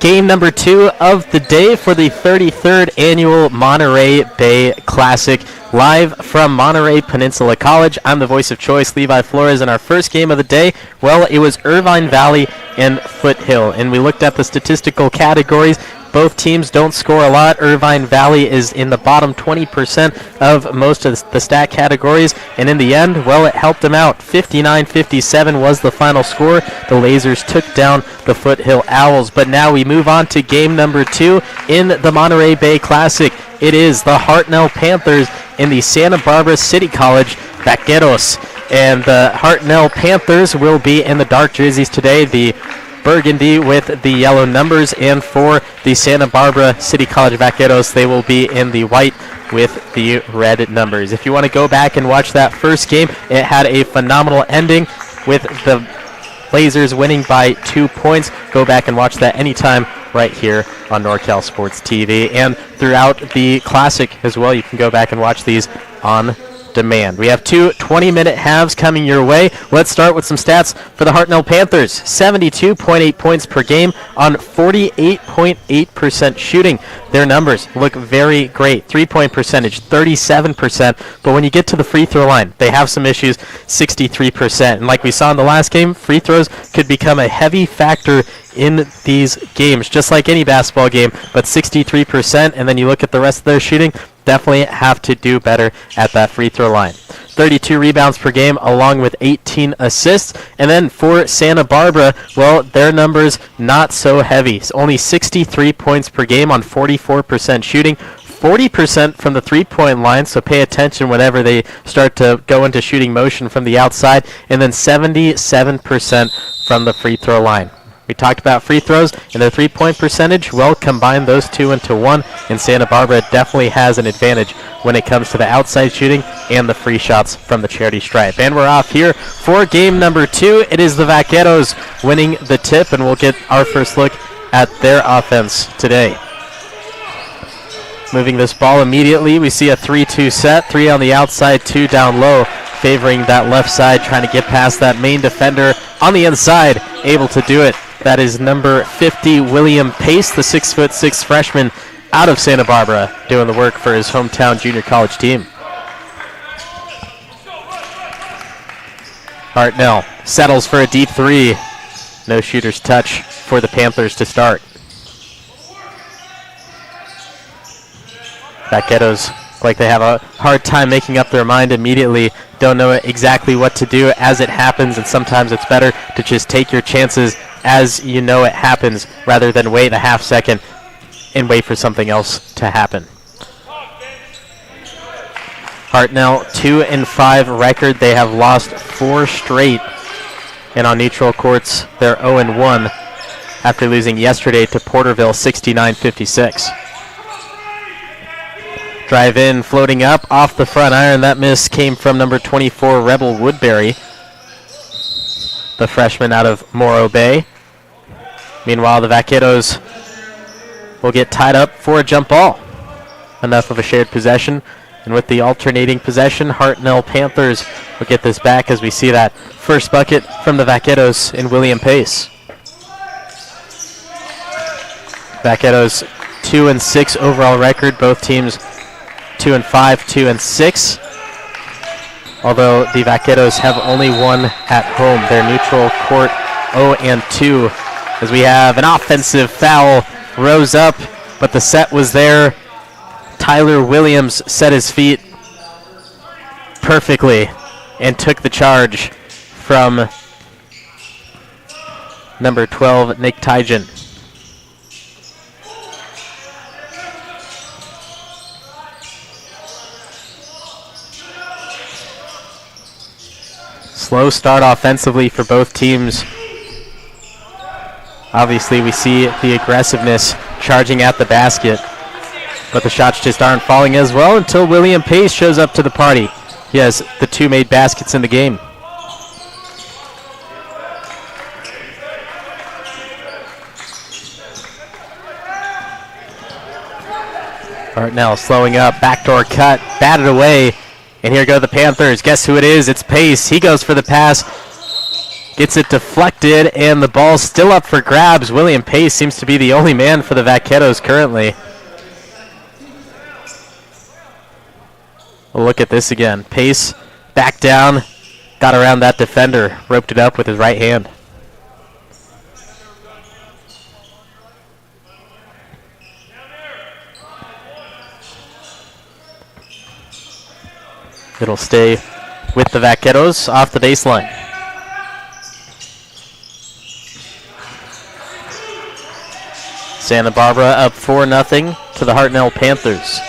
Game number 2 of the day for the 33rd annual Monterey Bay Classic. Live from Monterey Peninsula College, I'm the voice of choice, Levi Flores, and our first game of the day, well, it was Irvine Valley and Foothill. And we looked at the statistical categories. Both teams don't score a lot. Irvine Valley is in the bottom 20% of most of the stat categories. And in the end, well, it helped them out. 59-57 was the final score. The Lasers took down the Foothill Owls. But now we move on to game number 2 in the Monterey Bay Classic. It is the Hartnell Panthers and the Santa Barbara City College Vaqueros. And the Hartnell Panthers will be in the dark jerseys today. The burgundy with the yellow numbers, and for the Santa Barbara City College Vaqueros, they will be in the white with the red numbers. If you want to go back and watch that first game, it had a phenomenal ending with the Lasers winning by 2 points. Go back and watch that anytime right here on NorCal Sports TV, and throughout the Classic as well. You can go back and watch these on demand. We have 2 20-minute halves coming your way. Let's start with some stats for the Hartnell Panthers. 72.8 points per game on 48.8% shooting. Their numbers look very great. 3-point percentage, 37%. But when you get to the free throw line, they have some issues, 63%. And like we saw in the last game, free throws could become a heavy factor in these games, just like any basketball game. But 63%, and then you look at the rest of their shooting, definitely have to do better at that free throw line. 32 rebounds per game along with 18 assists. And then for Santa Barbara, well, their numbers not so heavy. It's only 63 points per game on 44% shooting. 40% from the three-point line, so pay attention whenever they start to go into shooting motion from the outside. And then 77% from the free throw line. We talked about free throws and their three-point percentage. Well, combine those two into one, and Santa Barbara definitely has an advantage when it comes to the outside shooting and the free shots from the charity stripe. And we're off here for game number 2. It is the Vaqueros winning the tip, and we'll get our first look at their offense today. Moving this ball immediately, we see a 3-2 set, 3 on the outside, 2 down low, favoring that left side, trying to get past that main defender on the inside, able to do it. That is number 50, William Pace, the 6'6" freshman out of Santa Barbara, doing the work for his hometown junior college team. Hartnell settles for a deep 3. No shooter's touch for the Panthers to start. Vaqueros like they have a hard time making up their mind immediately. Don't know exactly what to do as it happens, and sometimes it's better to just take your chances as you know it happens rather than wait a half second and wait for something else to happen. Hartnell 2-5 record. They have lost 4 straight, and on neutral courts they're 0-1 after losing yesterday to Porterville 69-56. Drive in, floating up off the front iron. That miss came from number 24, Rebel Woodbury, the freshman out of Morro Bay. Meanwhile, the Vaqueros will get tied up for a jump ball. Enough of a shared possession. And with the alternating possession, Hartnell Panthers will get this back as we see that first bucket from the Vaqueros in William Pace. Vaqueros 2-6 overall record. Both teams 2-5, 2-6. Although the Vaqueros have only won at home. Their neutral court 0-2. As we have an offensive foul, rose up, but the set was there. Tyler Williams set his feet perfectly and took the charge from number 12, Nick Tyjan. Slow start offensively for both teams. Obviously, we see the aggressiveness charging at the basket, but the shots just aren't falling as well until William Pace shows up to the party. He has the 2 made baskets in the game. Hartnell slowing up, backdoor cut, batted away, and here go the Panthers. Guess who it is? It's Pace. He goes for the pass, Gets it deflected, and the ball's still up for grabs. William Pace seems to be the only man for the Vaqueros currently. We'll look at this again. Pace back down, got around that defender, roped it up with his right hand. It'll stay with the Vaqueros off the baseline. Santa Barbara up 4-0 to the Hartnell Panthers.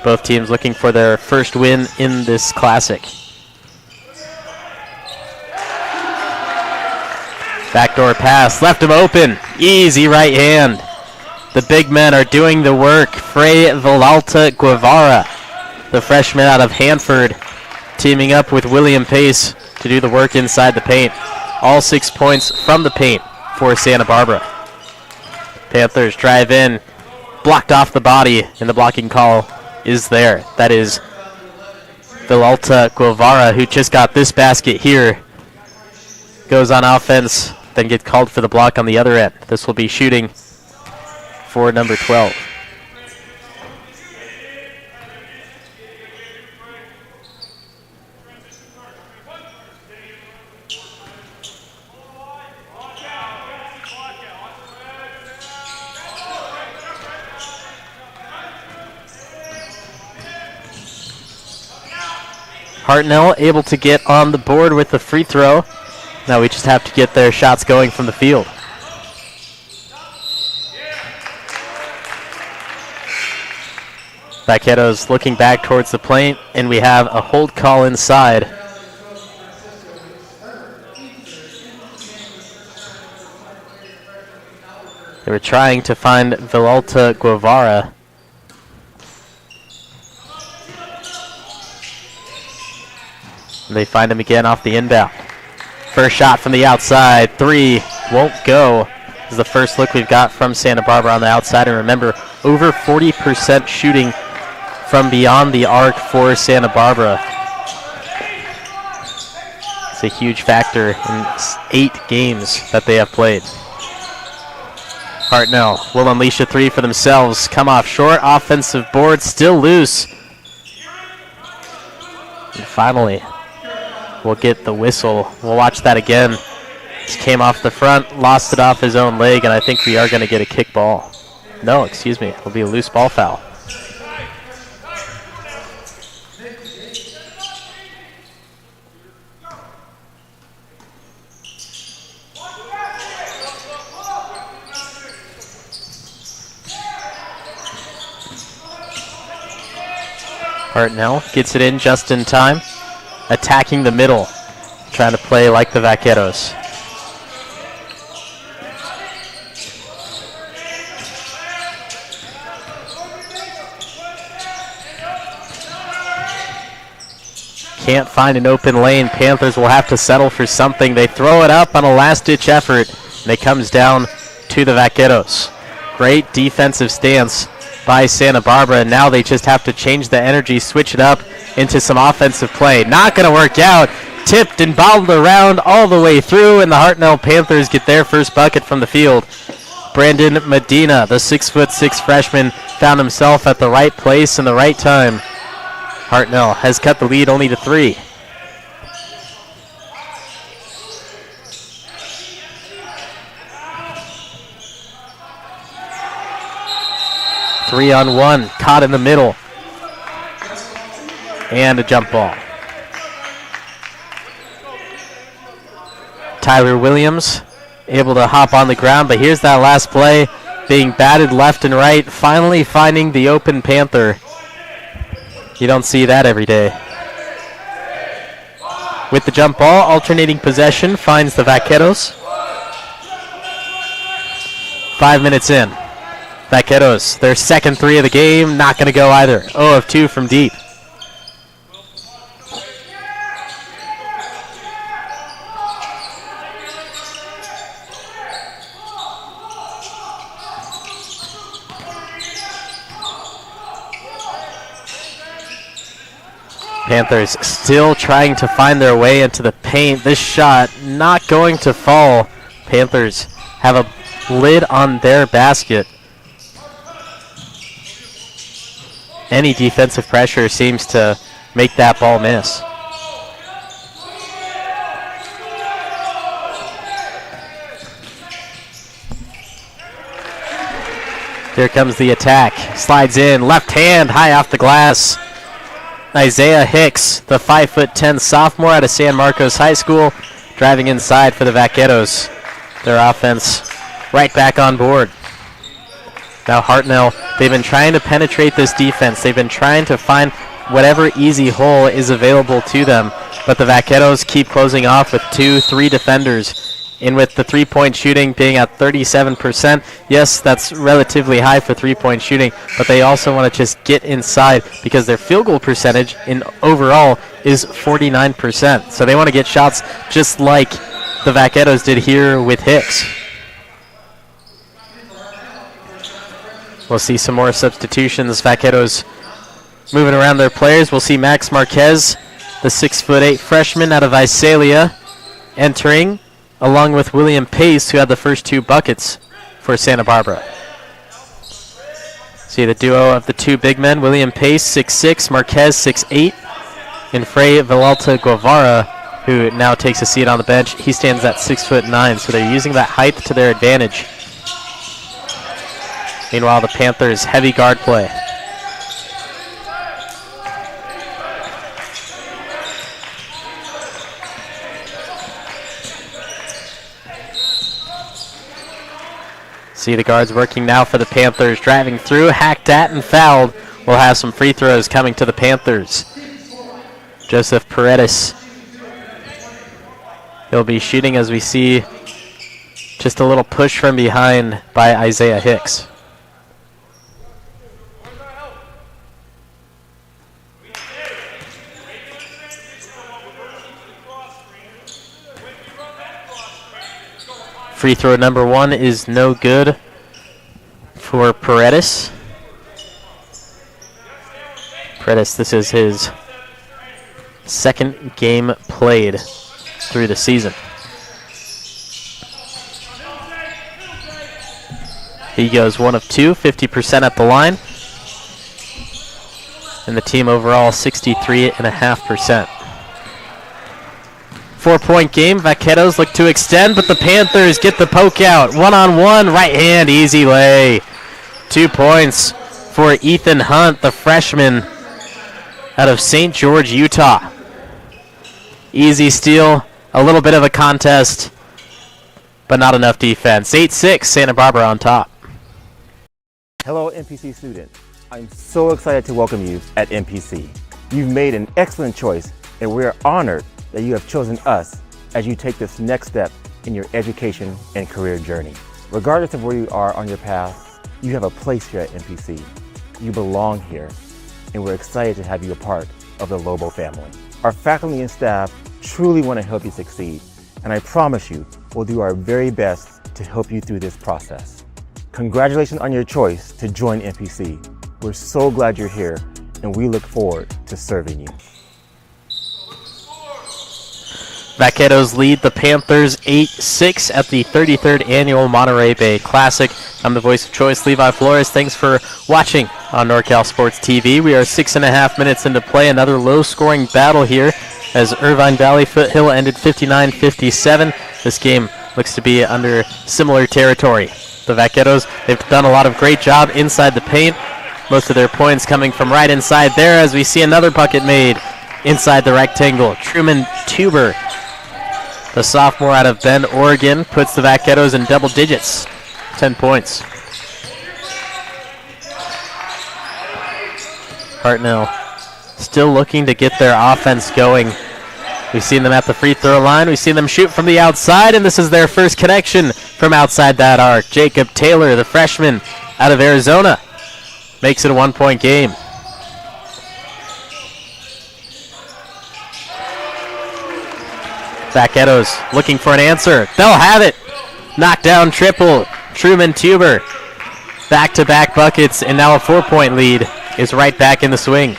Both teams looking for their first win in this classic. Backdoor pass, left him open. Easy right hand. The big men are doing the work. Frey Villalta Guevara, the freshman out of Hanford, teaming up with William Pace to do the work inside the paint. All 6 points from the paint for Santa Barbara. Panthers drive in, blocked off the body, and the blocking call is there. That is Villalta Guevara, who just got this basket here. Goes on offense, then gets called for the block on the other end. This will be shooting for number 12. Hartnell able to get on the board with the free throw. Now we just have to get their shots going from the field. Vaqueros looking back towards the paint, and we have a hold call inside. They were trying to find Villalta Guevara. And they find him again off the inbound. First shot from the outside. Three won't go. This is the first look we've got from Santa Barbara on the outside. And remember, over 40% shooting from beyond the arc for Santa Barbara. It's a huge factor in 8 games that they have played. Hartnell will unleash a three for themselves. Come off short. Offensive board still loose. And finally, we'll get the whistle. We'll watch that again. Just came off the front, lost it off his own leg, and I think we are going to get a kick ball. No, excuse me. It'll be a loose ball foul. Hartnell gets it in just in time. Attacking the middle, trying to play like the Vaqueros. Can't find an open lane. Panthers will have to settle for something. They throw it up on a last-ditch effort, and it comes down to the Vaqueros. Great defensive stance by Santa Barbara, and now they just have to change the energy, switch it up into some offensive play. Not going to work out. Tipped and bobbled around all the way through, and the Hartnell Panthers get their first bucket from the field. Brandon Medina, the 6'6" freshman, found himself at the right place in the right time. Hartnell has cut the lead only to 3. Three-on-one, caught in the middle. And a jump ball. Tyler Williams able to hop on the ground, but here's that last play, being batted left and right, finally finding the open Panther. You don't see that every day. With the jump ball, alternating possession, finds the Vaqueros. 5 minutes in. Vaqueros, their second three of the game, not going to go either. 0 of 2 from deep. Panthers still trying to find their way into the paint. This shot not going to fall. Panthers have a lid on their basket. Any defensive pressure seems to make that ball miss. Here comes the attack. Slides in, left hand, high off the glass. Isaiah Hicks, the 5'10" sophomore out of San Marcos High School, driving inside for the Vaqueros. Their offense right back on board. Now Hartnell, they've been trying to penetrate this defense. They've been trying to find whatever easy hole is available to them, but the Vaqueros keep closing off with 2-3 defenders. In with the three-point shooting being at 37%. Yes, that's relatively high for three-point shooting, but they also want to just get inside because their field goal percentage in overall is 49%. So they want to get shots just like the Vaqueros did here with Hicks. We'll see some more substitutions. Vaqueros moving around their players. We'll see Max Marquez, the 6'8" freshman out of Visalia, entering, along with William Pace, who had the first two buckets for Santa Barbara. See the duo of the two big men, William Pace, 6'6", Marquez, 6'8", and Frey Villalta Guevara, who now takes a seat on the bench. He stands at 6'9", so they're using that height to their advantage. Meanwhile, the Panthers' heavy guard play. See the guards working now for the Panthers, driving through, hacked at and fouled. We'll have some free throws coming to the Panthers. Joseph Paredes. He'll be shooting as we see just a little push from behind by Isaiah Hicks. Free throw number one is no good for Paredes. Paredes, this is his second game played through the season. He goes 1 of 2, 50% at the line. And the team overall 63.5%. 4-point game. Vaqueros look to extend, but the Panthers get the poke out. One-on-one, right hand, easy lay. 2 points for Ethan Hunt, the freshman out of St. George, Utah. Easy steal, a little bit of a contest, but not enough defense. 8-6, Santa Barbara on top. Hello, MPC students. I'm so excited to welcome you at MPC. You've made an excellent choice, and we are honored that you have chosen us as you take this next step in your education and career journey. Regardless of where you are on your path, you have a place here at MPC. You belong here, and we're excited to have you a part of the Lobo family. Our faculty and staff truly want to help you succeed, and I promise you we'll do our very best to help you through this process. Congratulations on your choice to join MPC. We're so glad you're here, and we look forward to serving you. Vaqueros lead the Panthers 8-6 at the 33rd Annual Monterey Bay Classic. I'm the voice of choice, Levi Flores. Thanks for watching on NorCal Sports TV. We are 6.5 minutes into play. Another low-scoring battle here as Irvine Valley Foothill ended 59-57. This game looks to be under similar territory. The Vaqueros, they've done a lot of great job inside the paint. Most of their points coming from right inside there as we see another bucket made inside the rectangle. Truman Tuber, the sophomore out of Bend, Oregon, puts the Vaqueros in double digits, 10 points. Hartnell still looking to get their offense going. We've seen them at the free throw line. We've seen them shoot from the outside, and this is their first connection from outside that arc. Jacob Taylor, the freshman out of Arizona, makes it a 1-point game. Vaqueros looking for an answer. They'll have it. Knockdown triple. Truman Tuber. Back-to-back buckets, and now a 4-point lead is right back in the swing.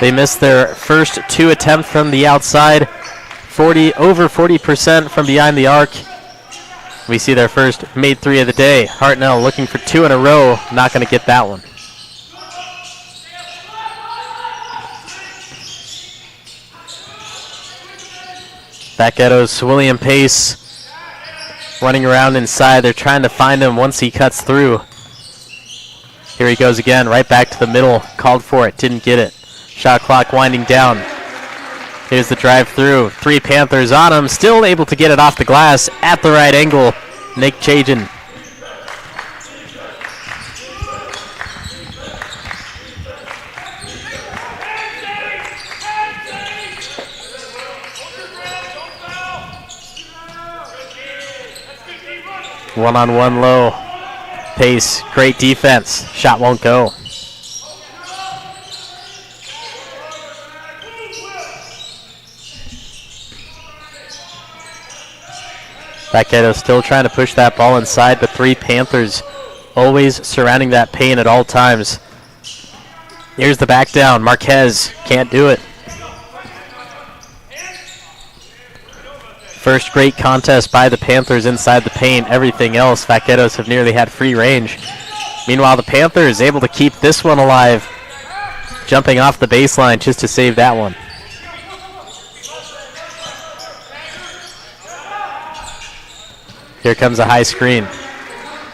They missed their first 2 attempts from the outside, over 40% from behind the arc. We see their first made 3 of the day. Hartnell looking for 2 in a row, not going to get that one. Vaqueros, William Pace running around inside. They're trying to find him once he cuts through. Here he goes again, right back to the middle. Called for it, didn't get it. Shot clock winding down. Here's the drive through. 3 Panthers on him, still able to get it off the glass at the right angle. Nick Chagin. One-on-one low. Pace, great defense. Shot won't go. Vaqueros still trying to push that ball inside, but 3 Panthers always surrounding that paint at all times. Here's the back down. Marquez can't do it. First great contest by the Panthers inside the paint. Everything else, Vaqueros have nearly had free range. Meanwhile, the Panthers able to keep this one alive, jumping off the baseline just to save that one. Here comes a high screen.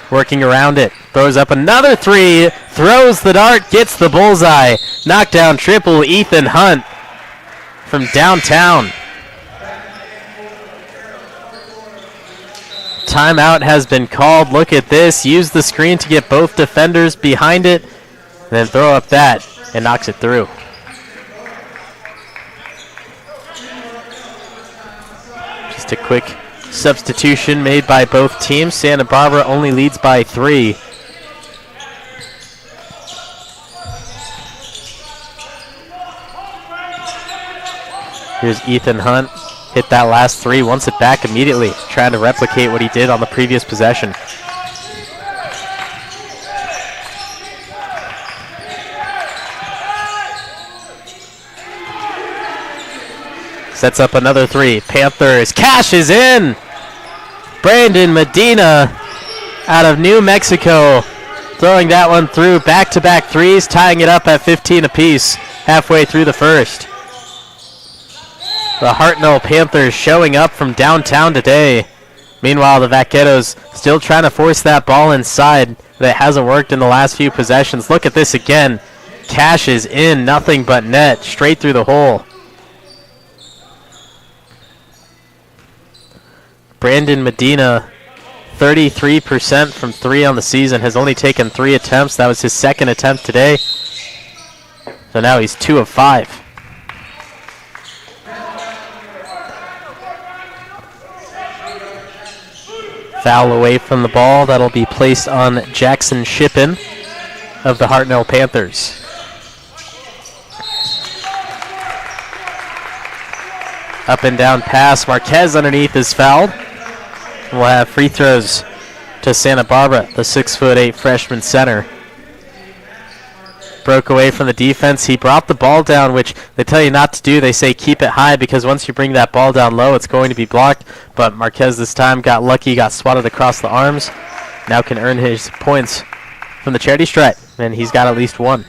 Working around it. Throws up another 3. Throws the dart. Gets the bullseye. Knockdown triple. Ethan Hunt from downtown. Timeout has been called. Look at this. Use the screen to get both defenders behind it. And then throw up that and knocks it through. Just a quick substitution made by both teams. Santa Barbara only leads by 3. Here's Ethan Hunt. Hit that last 3, wants it back immediately, trying to replicate what he did on the previous possession. Sets up another 3. Panthers cashes in. Brandon Medina out of New Mexico throwing that one through. Back-to-back 3s, tying it up at 15 apiece halfway through the first. The Hartnell Panthers showing up from downtown today. Meanwhile, the Vaqueros still trying to force that ball inside. That hasn't worked in the last few possessions. Look at this again. Cashes in, nothing but net, straight through the hole. Brandon Medina, 33% from 3 on the season, has only taken 3 attempts. That was his 2nd attempt today. So now he's 2 of 5. Foul away from the ball. That'll be placed on Jackson Shippen of the Hartnell Panthers. Up and down pass. Marquez underneath is fouled. We'll have free throws to Santa Barbara, the 6'8" freshman center. Broke away from the defense. He brought the ball down, which they tell you not to do. They say keep it high because once you bring that ball down low, it's going to be blocked. But Marquez this time got lucky, got swatted across the arms. Now can earn his points from the charity stripe, and he's got at least 1.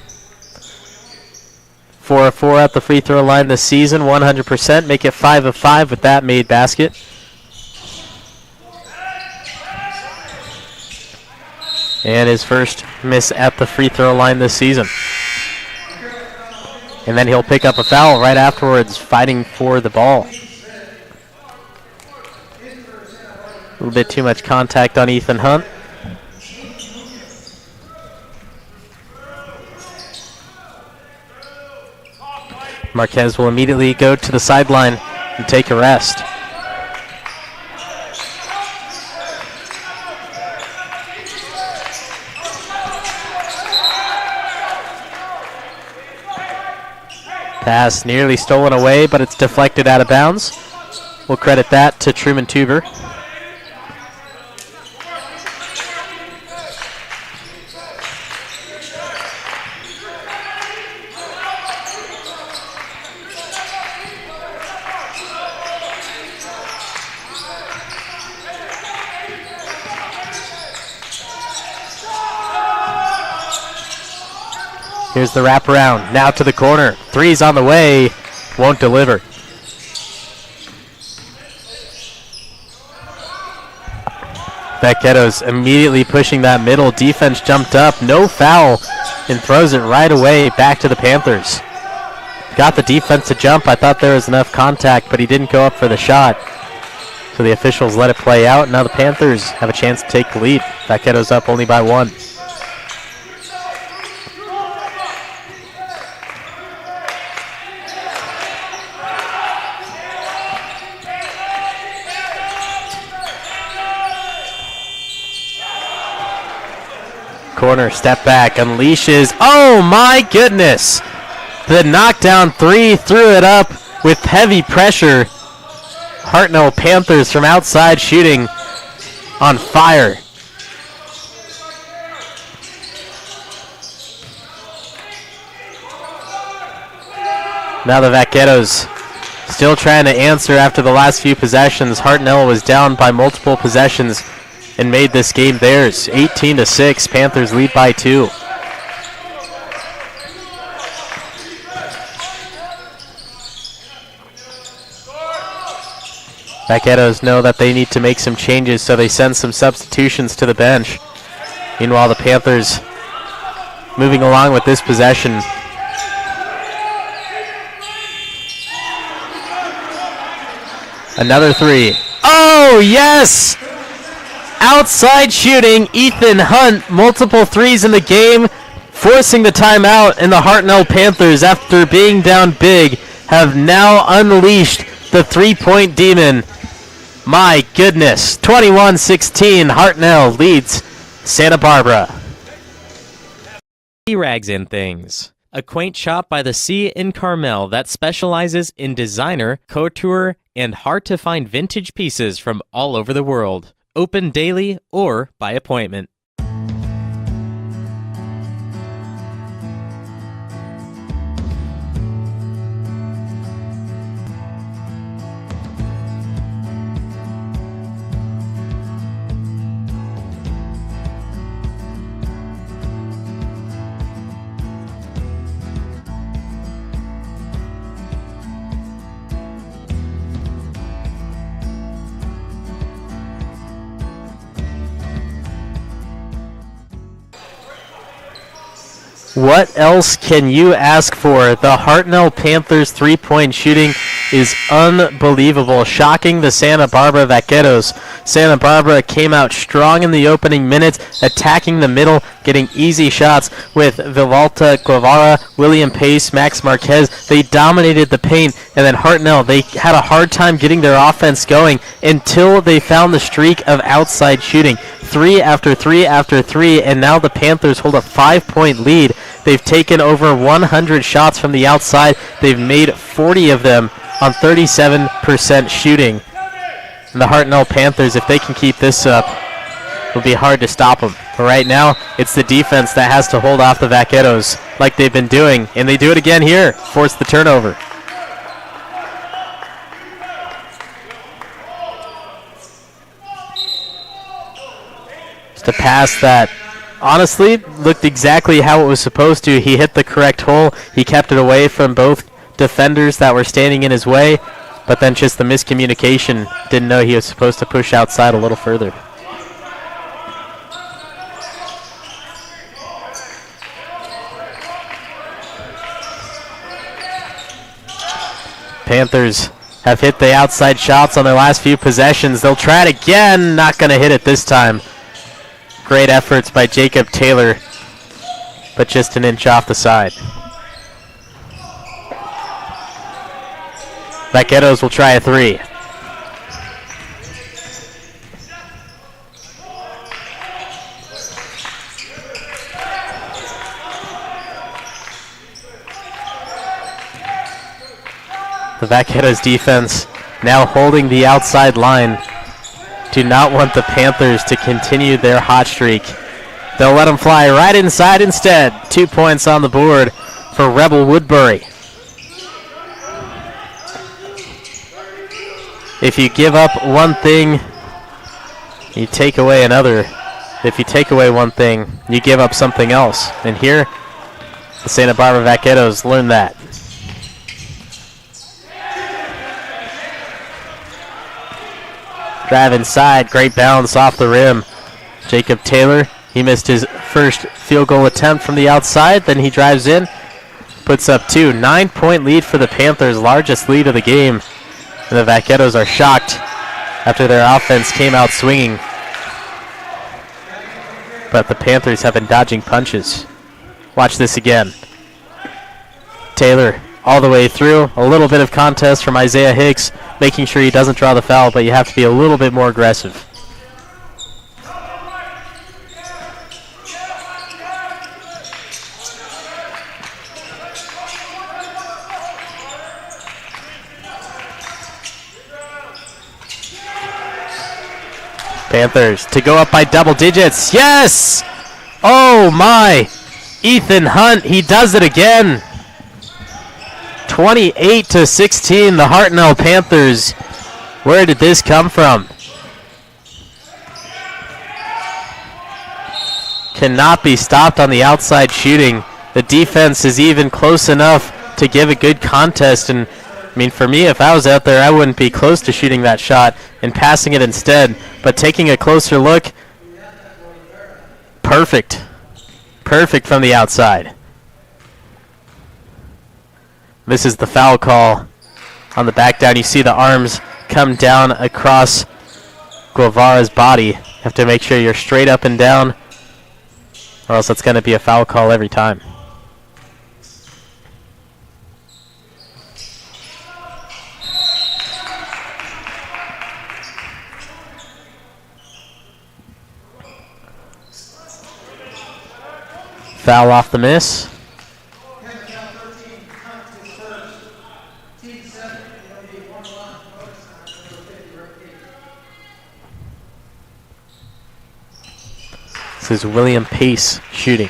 4 of 4 at the free throw line this season, 100%. Make it 5 of 5 with that made basket. And his first miss at the free throw line this season. And then he'll pick up a foul right afterwards, fighting for the ball. A little bit too much contact on Ethan Hunt. Marquez will immediately go to the sideline and take a rest. Pass nearly stolen away, but it's deflected out of bounds. We'll credit that to Truman Tuber. Here's the wraparound. Now to the corner. Three's on the way. Won't deliver. Vaqueros immediately pushing that middle. Defense jumped up. No foul. And throws it right away back to the Panthers. Got the defense to jump. I thought there was enough contact, but he didn't go up for the shot. So the officials let it play out. Now the Panthers have a chance to take the lead. Vaqueros up only by 1. Corner, step back, unleashes. Oh my goodness! The knockdown 3 threw it up with heavy pressure. Hartnell Panthers from outside shooting on fire. Now the Vaqueros still trying to answer after the last few possessions. Hartnell was down by multiple possessions and made this game theirs. 18-6, Panthers lead by 2. Vaqueros know that they need to make some changes, so they send some substitutions to the bench. Meanwhile, the Panthers moving along with this possession. Another 3. Oh, yes! Outside shooting, Ethan Hunt, multiple 3s in the game, forcing the timeout, and the Hartnell Panthers, after being down big, have now unleashed the 3-point demon. My goodness, 21-16, Hartnell leads Santa Barbara. Ragz and Thingz, a quaint shop by the sea in Carmel that specializes in designer, couture, and hard-to-find vintage pieces from all over the world. Open daily or by appointment. What else can you ask for? The Hartnell Panthers 3-point shooting is unbelievable, shocking the Santa Barbara Vaqueros. Santa Barbara came out strong in the opening minutes, attacking the middle, getting easy shots with Vivalta Guevara, William Pace, Max Marquez. They dominated the paint, and then Hartnell, they had a hard time getting their offense going until they found the streak of outside shooting. 3 after 3 after 3, and now the Panthers hold a 5-point lead. They've taken over 100 shots from the outside. They've made 40 of them on 37% shooting. And the Hartnell Panthers, if they can keep this up, it'll be hard to stop them. But right now, it's the defense that has to hold off the Vaqueros like they've been doing. And they do it again here, force the turnover. Just a pass that honestly looked exactly how it was supposed to. He hit the correct hole. He kept it away from both defenders that were standing in his way, but then just the miscommunication. Didn't know he was supposed to push outside a little further. Panthers have hit the outside shots on their last few possessions. They'll try it again. Not going to hit it this time. Great efforts by Jacob Taylor, but just an inch off the side. Vaqueros will try a 3. The Vaqueros defense now holding the outside line. Do not want the Panthers to continue their hot streak. They'll let them fly right inside instead. 2 points on the board for Rebel Woodbury. If you give up one thing, you take away another. If you take away one thing, you give up something else. And here, The Santa Barbara Vaqueros learned that. Drive inside, great bounce off the rim. Jacob Taylor, he missed his first field goal attempt from the outside, then he drives in, puts up 2. 9-point lead for the Panthers, largest lead of the game. And the Vaqueros are shocked after their offense came out swinging. But the Panthers have been dodging punches. Watch this again. Taylor all the way through. A little bit of contest from Isaiah Hicks, making sure he doesn't draw the foul, but you have to be a little bit more aggressive. Panthers to go up by double digits. Yes! Oh my! Ethan Hunt, he does it again. 28-16, the Hartnell Panthers. Where did this come from? Cannot be stopped on the outside shooting. The defense is even close enough to give a good contest. And I mean, for me, if I was out there, I wouldn't be close to shooting that shot and passing it instead. But taking a closer look, perfect. Perfect from the outside. This is the foul call on the back down. You see the arms come down across Guevara's body. You have to make sure you're straight up and down, or else it's going to be a foul call every time. Foul off the miss. This is William Pace shooting.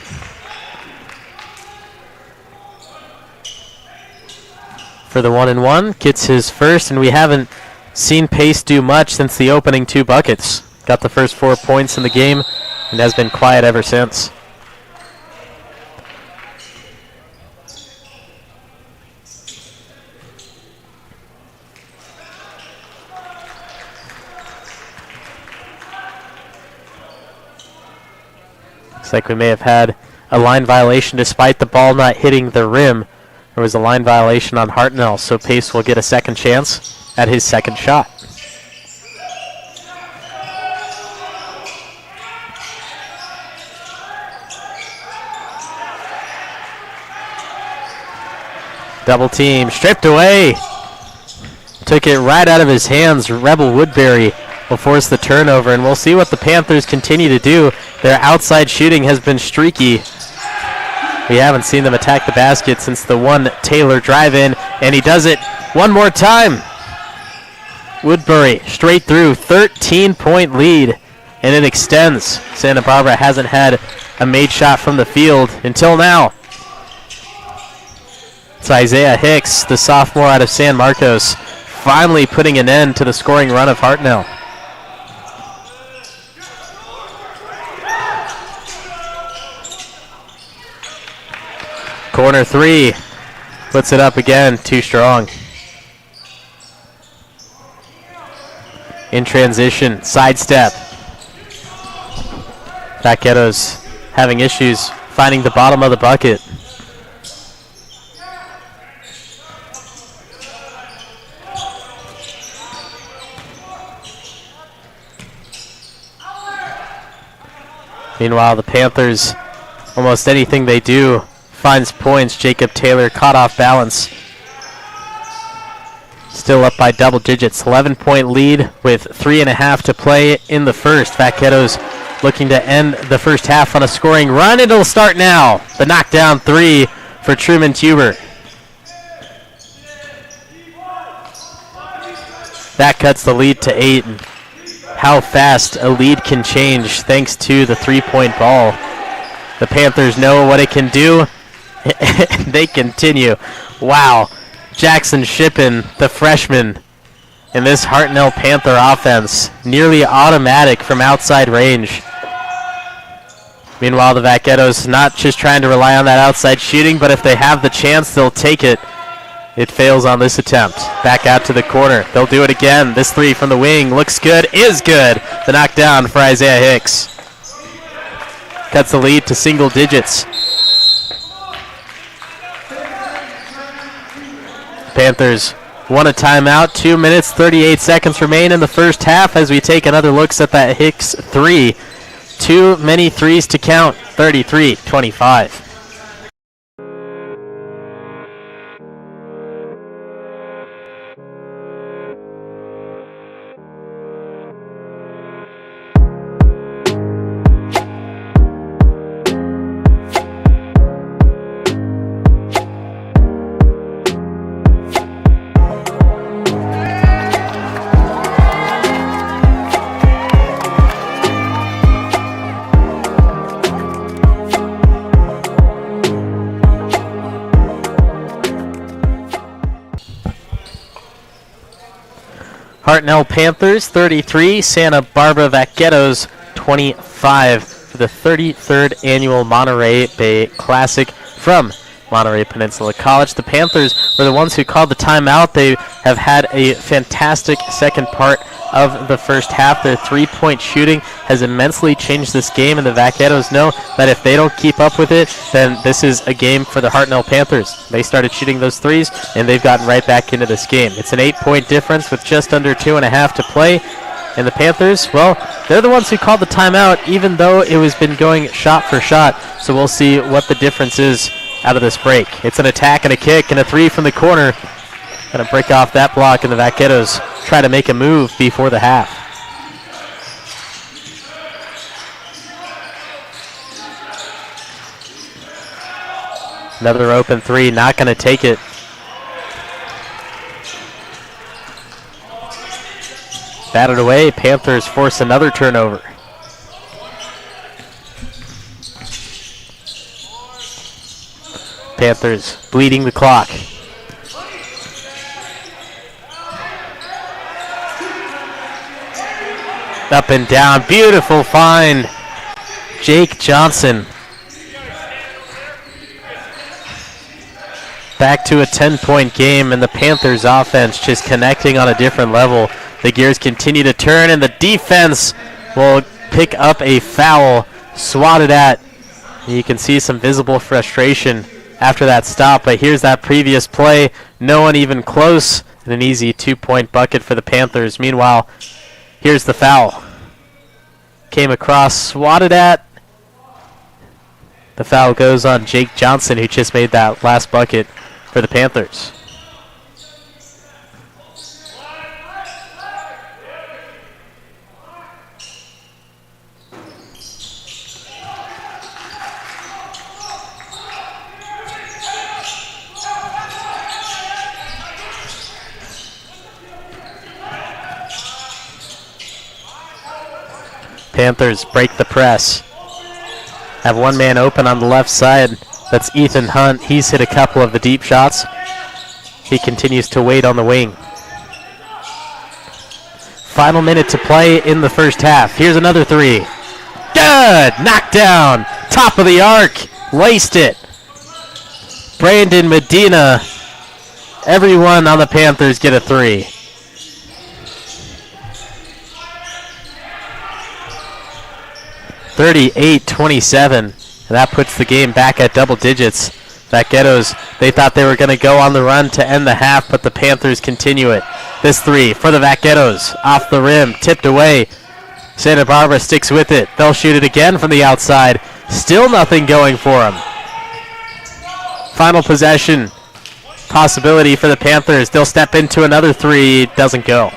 For the 1-and-1, gets his first, and we haven't seen Pace do much since the opening 2 buckets. Got the first 4 points in the game and has been quiet ever since. Looks like we may have had a line violation despite the ball not hitting the rim. There was a line violation on Hartnell, so Pace will get a second chance at his second shot. Double team, stripped away. Took it right out of his hands. Rebel Woodbury will force the turnover, and we'll see what the Panthers continue to do. Their outside shooting has been streaky. We haven't seen them attack the basket since the one Taylor drive in, and he does it one more time. Woodbury straight through, 13-point lead, and it extends. Santa Barbara hasn't had a made shot from the field until now. It's Isaiah Hicks, the sophomore out of San Marcos, finally putting an end to the scoring run of Hartnell. Corner 3, puts it up again, too strong. In transition, sidestep. Vaqueros having issues finding the bottom of the bucket. Meanwhile, the Panthers, almost anything they do finds points. Jacob Taylor caught off balance. Still up by double digits. 11-point lead with 3.5 to play in the first. Vaqueros looking to end the first half on a scoring run. It'll start now. The knockdown 3 for Truman Tuber. That cuts the lead to 8. And how fast a lead can change thanks to the three-point ball. The Panthers know what it can do. They continue. Wow. Jackson Shippen, the freshman, in this Hartnell Panther offense, nearly automatic from outside range. Meanwhile, the Vaqueros not just trying to rely on that outside shooting, but if they have the chance, they'll take it. It fails on this attempt. Back out to the corner. They'll do it again. This three from the wing looks good, is good. The knockdown for Isaiah Hicks. Cuts the lead to single digits. Panthers want a timeout. 2 minutes, 38 seconds remain in the first half as we take another look at that Hicks three. Too many threes to count. 33-25. Hartnell Panthers 33, Santa Barbara Vaqueros 25 for the 33rd annual Monterey Bay Classic from Monterey Peninsula College. The Panthers were the ones who called the timeout. They have had a fantastic second part of the first half. Their three-point shooting has immensely changed this game, and the Vaqueros know that if they don't keep up with it, then this is a game for the Hartnell Panthers. They started shooting those threes, and they've gotten right back into this game. It's an 8-point difference with just under 2.5 to play. And the Panthers, well, they're the ones who called the timeout, even though it was been going shot for shot. So we'll see what the difference is out of this break. It's an attack and a kick and a three from the corner. Going to break off that block, and the Vaqueros try to make a move before the half. Another open three, not going to take it. Batted away, Panthers force another turnover. Panthers bleeding the clock. Up and down, beautiful find. Jake Johnson. Back to a 10-point game, and the Panthers offense just connecting on a different level. The gears continue to turn, and the defense will pick up a foul, swatted at. You can see some visible frustration after that stop, but here's that previous play. No one even close, and an easy 2-point bucket for the Panthers. Meanwhile, here's the foul. Came across, swatted at. The foul goes on Jake Johnson, who just made that last bucket for the Panthers. Panthers break the press. Have one man open on the left side. That's Ethan Hunt. He's hit a couple of the deep shots. He continues to wait on the wing. Final minute to play in the first half. Here's another three. Good! Knocked down. Top of the arc. Laced it. Brandon Medina. Everyone on the Panthers get a three. 38-27, and that puts the game back at double digits. Vaqueros, they thought they were going to go on the run to end the half, but the Panthers continue it. This three for the Vaqueros, off the rim, tipped away. Santa Barbara sticks with it. They'll shoot it again from the outside. Still nothing going for them. Final possession possibility for the Panthers. They'll step into another three. Doesn't go.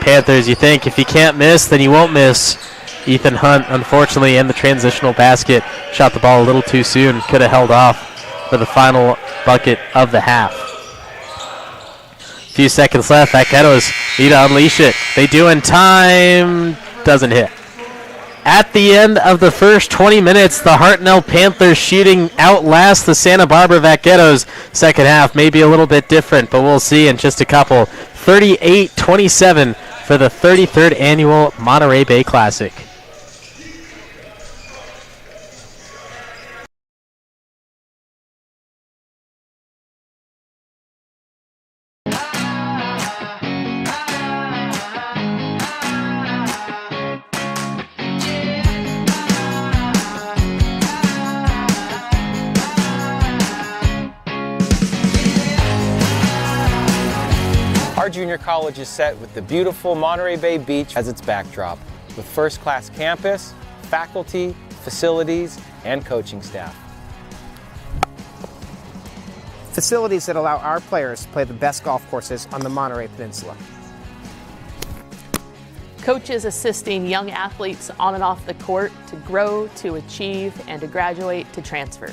Panthers, you think if you can't miss, then you won't miss. Ethan Hunt, unfortunately, in the transitional basket, shot the ball a little too soon. Could have held off for the final bucket of the half. Few seconds left. Vaqueros need to unleash it. They do in time. Doesn't hit. At the end of the first 20 minutes, the Hartnell Panthers shooting outlast the Santa Barbara Vaqueros. Second half may be a little bit different, but we'll see in just a couple. 38-27 for the 33rd annual Monterey Bay Classic. Our junior college is set with the beautiful Monterey Bay Beach as its backdrop, with first-class campus, faculty, facilities, and coaching staff. Facilities that allow our players to play the best golf courses on the Monterey Peninsula. Coaches assisting young athletes on and off the court to grow, to achieve, and to graduate, to transfer.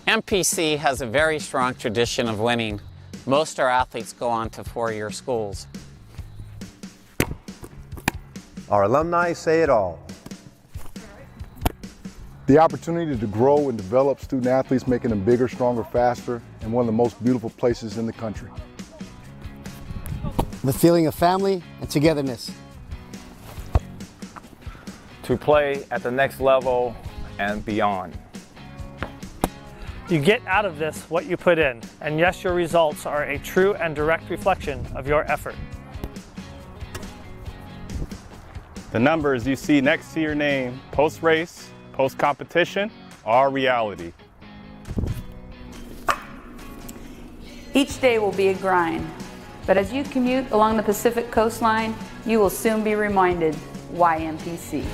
MPC has a very strong tradition of winning. Most of our athletes go on to four-year schools. Our alumni say it all. The opportunity to grow and develop student athletes, making them bigger, stronger, faster, and one of the most beautiful places in the country. The feeling of family and togetherness. To play at the next level and beyond. You get out of this what you put in, and yes, your results are a true and direct reflection of your effort. The numbers you see next to your name, post-race, post-competition, are reality. Each day will be a grind, but as you commute along the Pacific coastline, you will soon be reminded why MPC.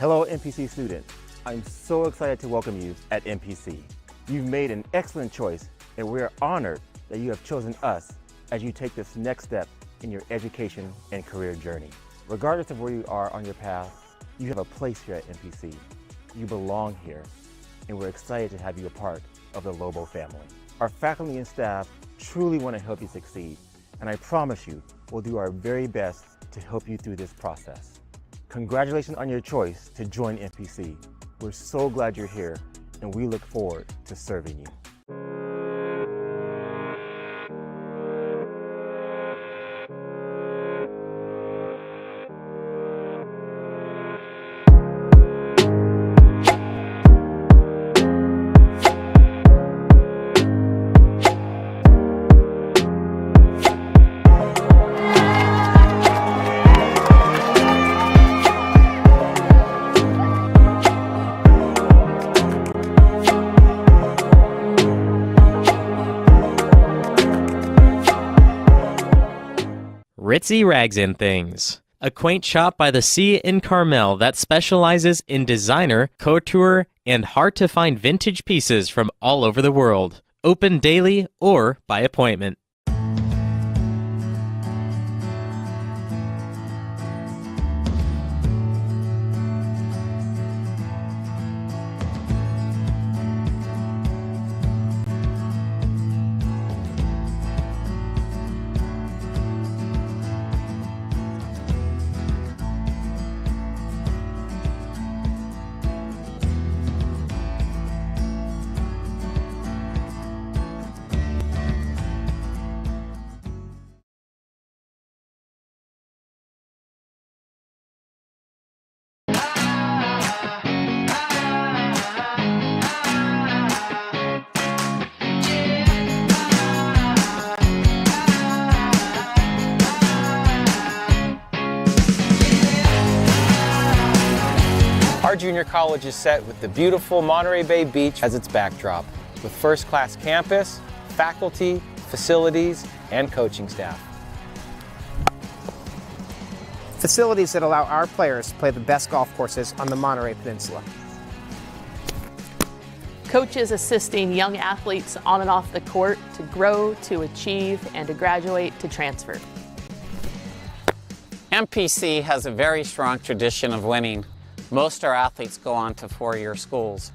Hello, MPC students. I'm so excited to welcome you at MPC. You've made an excellent choice, and we are honored that you have chosen us as you take this next step in your education and career journey. Regardless of where you are on your path, you have a place here at MPC. You belong here, and we're excited to have you a part of the Lobo family. Our faculty and staff truly want to help you succeed, and I promise you, we'll do our very best to help you through this process. Congratulations on your choice to join MPC. We're so glad you're here, and we look forward to serving you. Ritzy, Ragz, and Thingz, a quaint shop by the sea in Carmel that specializes in designer, couture, and hard-to-find vintage pieces from all over the world. Open daily or by appointment. Our junior college is set with the beautiful Monterey Bay Beach as its backdrop, with first-class campus, faculty, facilities, and coaching staff. Facilities that allow our players to play the best golf courses on the Monterey Peninsula. Coaches assisting young athletes on and off the court to grow, to achieve, and to graduate, to transfer. MPC has a very strong tradition of winning. Most our athletes go on to four-year schools.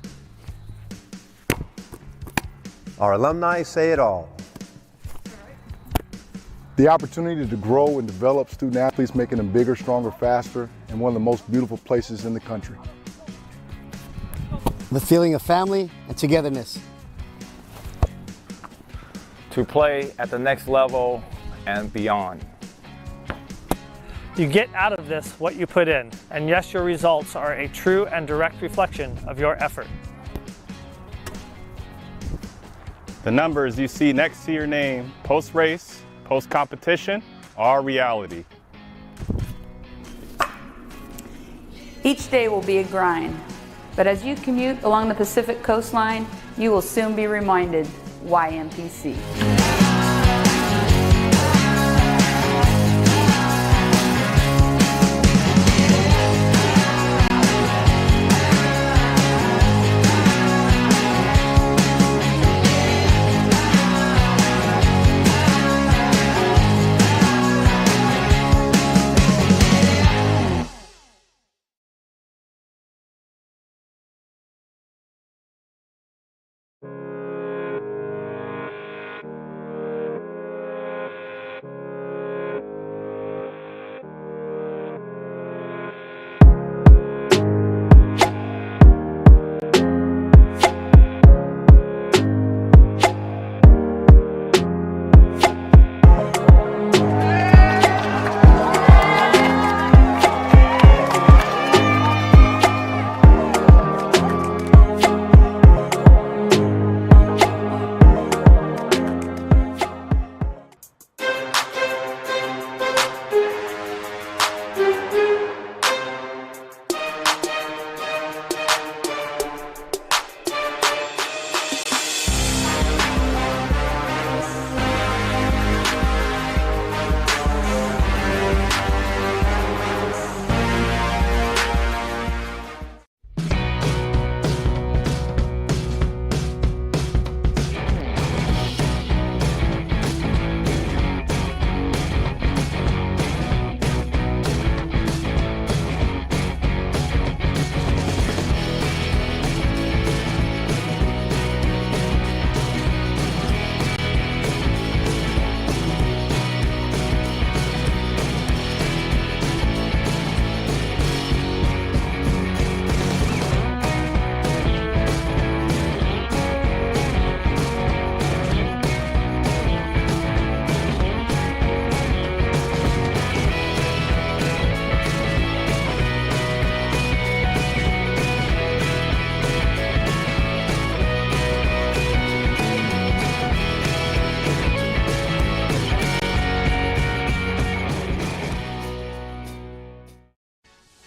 Our alumni say it all. The opportunity to grow and develop student athletes, making them bigger, stronger, faster, and one of the most beautiful places in the country. The feeling of family and togetherness. To play at the next level and beyond. You get out of this what you put in, and yes, your results are a true and direct reflection of your effort. The numbers you see next to your name, post-race, post-competition, are reality. Each day will be a grind, but as you commute along the Pacific coastline, you will soon be reminded why MPC.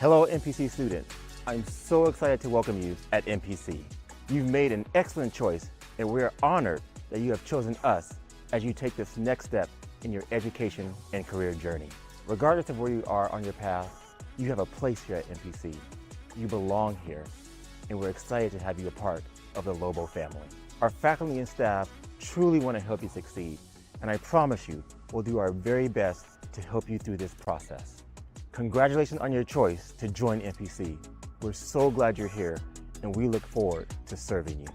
Hello, MPC students. I'm so excited to welcome you at MPC. You've made an excellent choice, and we're honored that you have chosen us as you take this next step in your education and career journey. Regardless of where you are on your path, you have a place here at MPC. You belong here, and we're excited to have you a part of the Lobo family. Our faculty and staff truly want to help you succeed, and I promise you, we'll do our very best to help you through this process. Congratulations on your choice to join MPC. We're so glad you're here, and we look forward to serving you.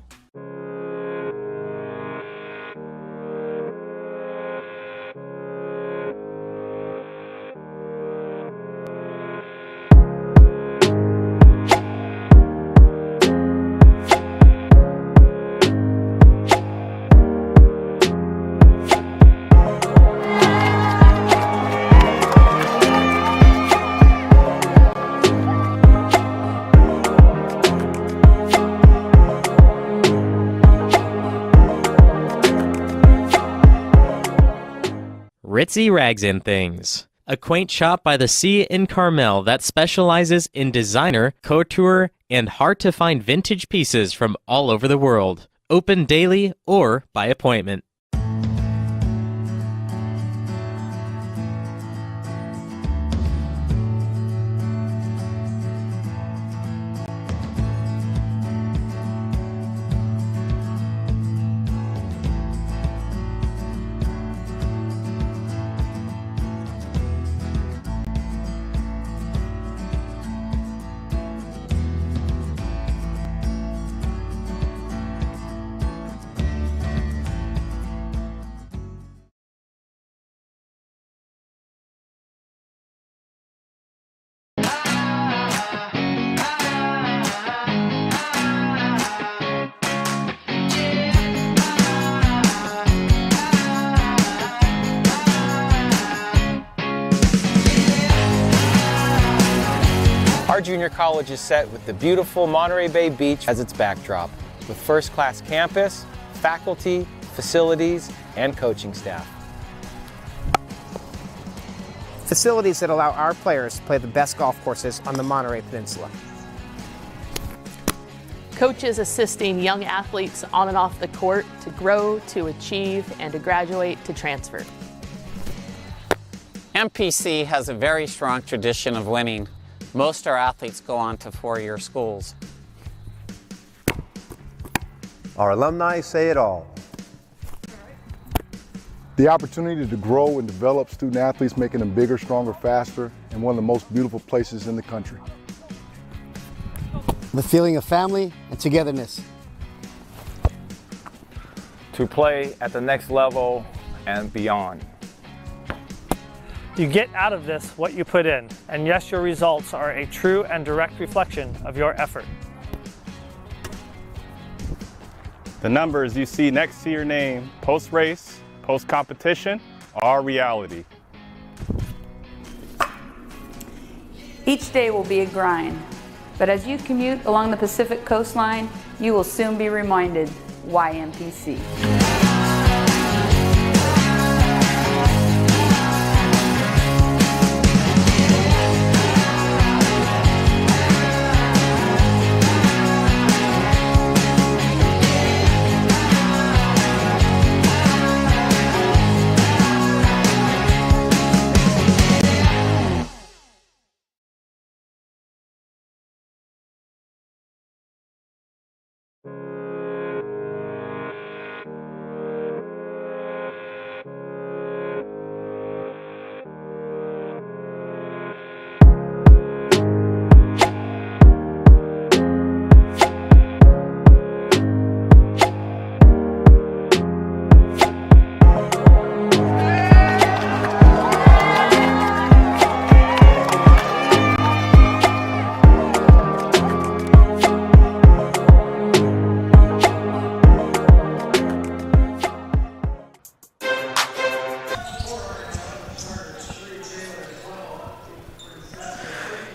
Ritzy, Ragz, and Thingz, a quaint shop by the sea in Carmel that specializes in designer, couture, and hard-to-find vintage pieces from all over the world. Open daily or by appointment. Our junior college is set with the beautiful Monterey Bay Beach as its backdrop, with first-class campus, faculty, facilities, and coaching staff. Facilities that allow our players to play the best golf courses on the Monterey Peninsula. Coaches assisting young athletes on and off the court to grow, to achieve, and to graduate to transfer. MPC has a very strong tradition of winning. Most of our athletes go on to four-year schools. Our alumni say it all. The opportunity to grow and develop student athletes, making them bigger, stronger, faster, and one of the most beautiful places in the country. The feeling of family and togetherness. To play at the next level and beyond. You get out of this what you put in, and yes, your results are a true and direct reflection of your effort. The numbers you see next to your name, post-race, post-competition, are reality. Each day will be a grind, but as you commute along the Pacific coastline, you will soon be reminded why MPC.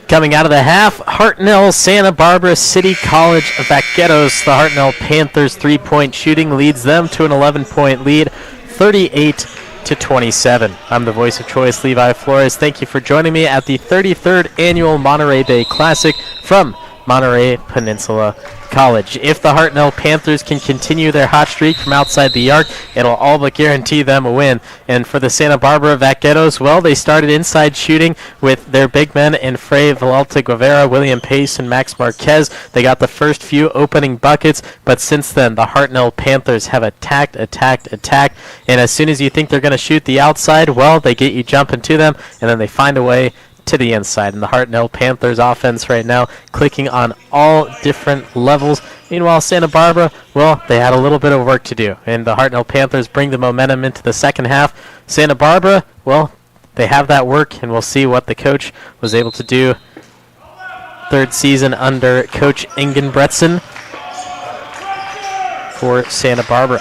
Coming out of the half, Hartnell Santa Barbara City College Vaqueros. The Hartnell Panthers three-point shooting leads them to an 11-point lead, 38-27. I'm the voice of choice, Levi Flores. Thank you for joining me at the 33rd Annual Monterey Bay Classic from Monterey Peninsula College. If the Hartnell Panthers can continue their hot streak from outside the arc, it'll all but guarantee them a win. And for the Santa Barbara Vaqueros, well, they started inside shooting with their big men in Frey Villalta Guevara, William Pace, and Max Marquez. They got the first few opening buckets, but since then, the Hartnell Panthers have attacked, and as soon as you think they're going to shoot the outside, well, they get you jumping to them, and then they find a way to the inside. And the Hartnell Panthers offense right now clicking on all different levels. Meanwhile, Santa Barbara, well, they had a little bit of work to do, and the Hartnell Panthers bring the momentum into the second half. Santa Barbara, well, they have that work, and we'll see what the coach was able to do. Third season under Coach Ingenbretson for Santa Barbara.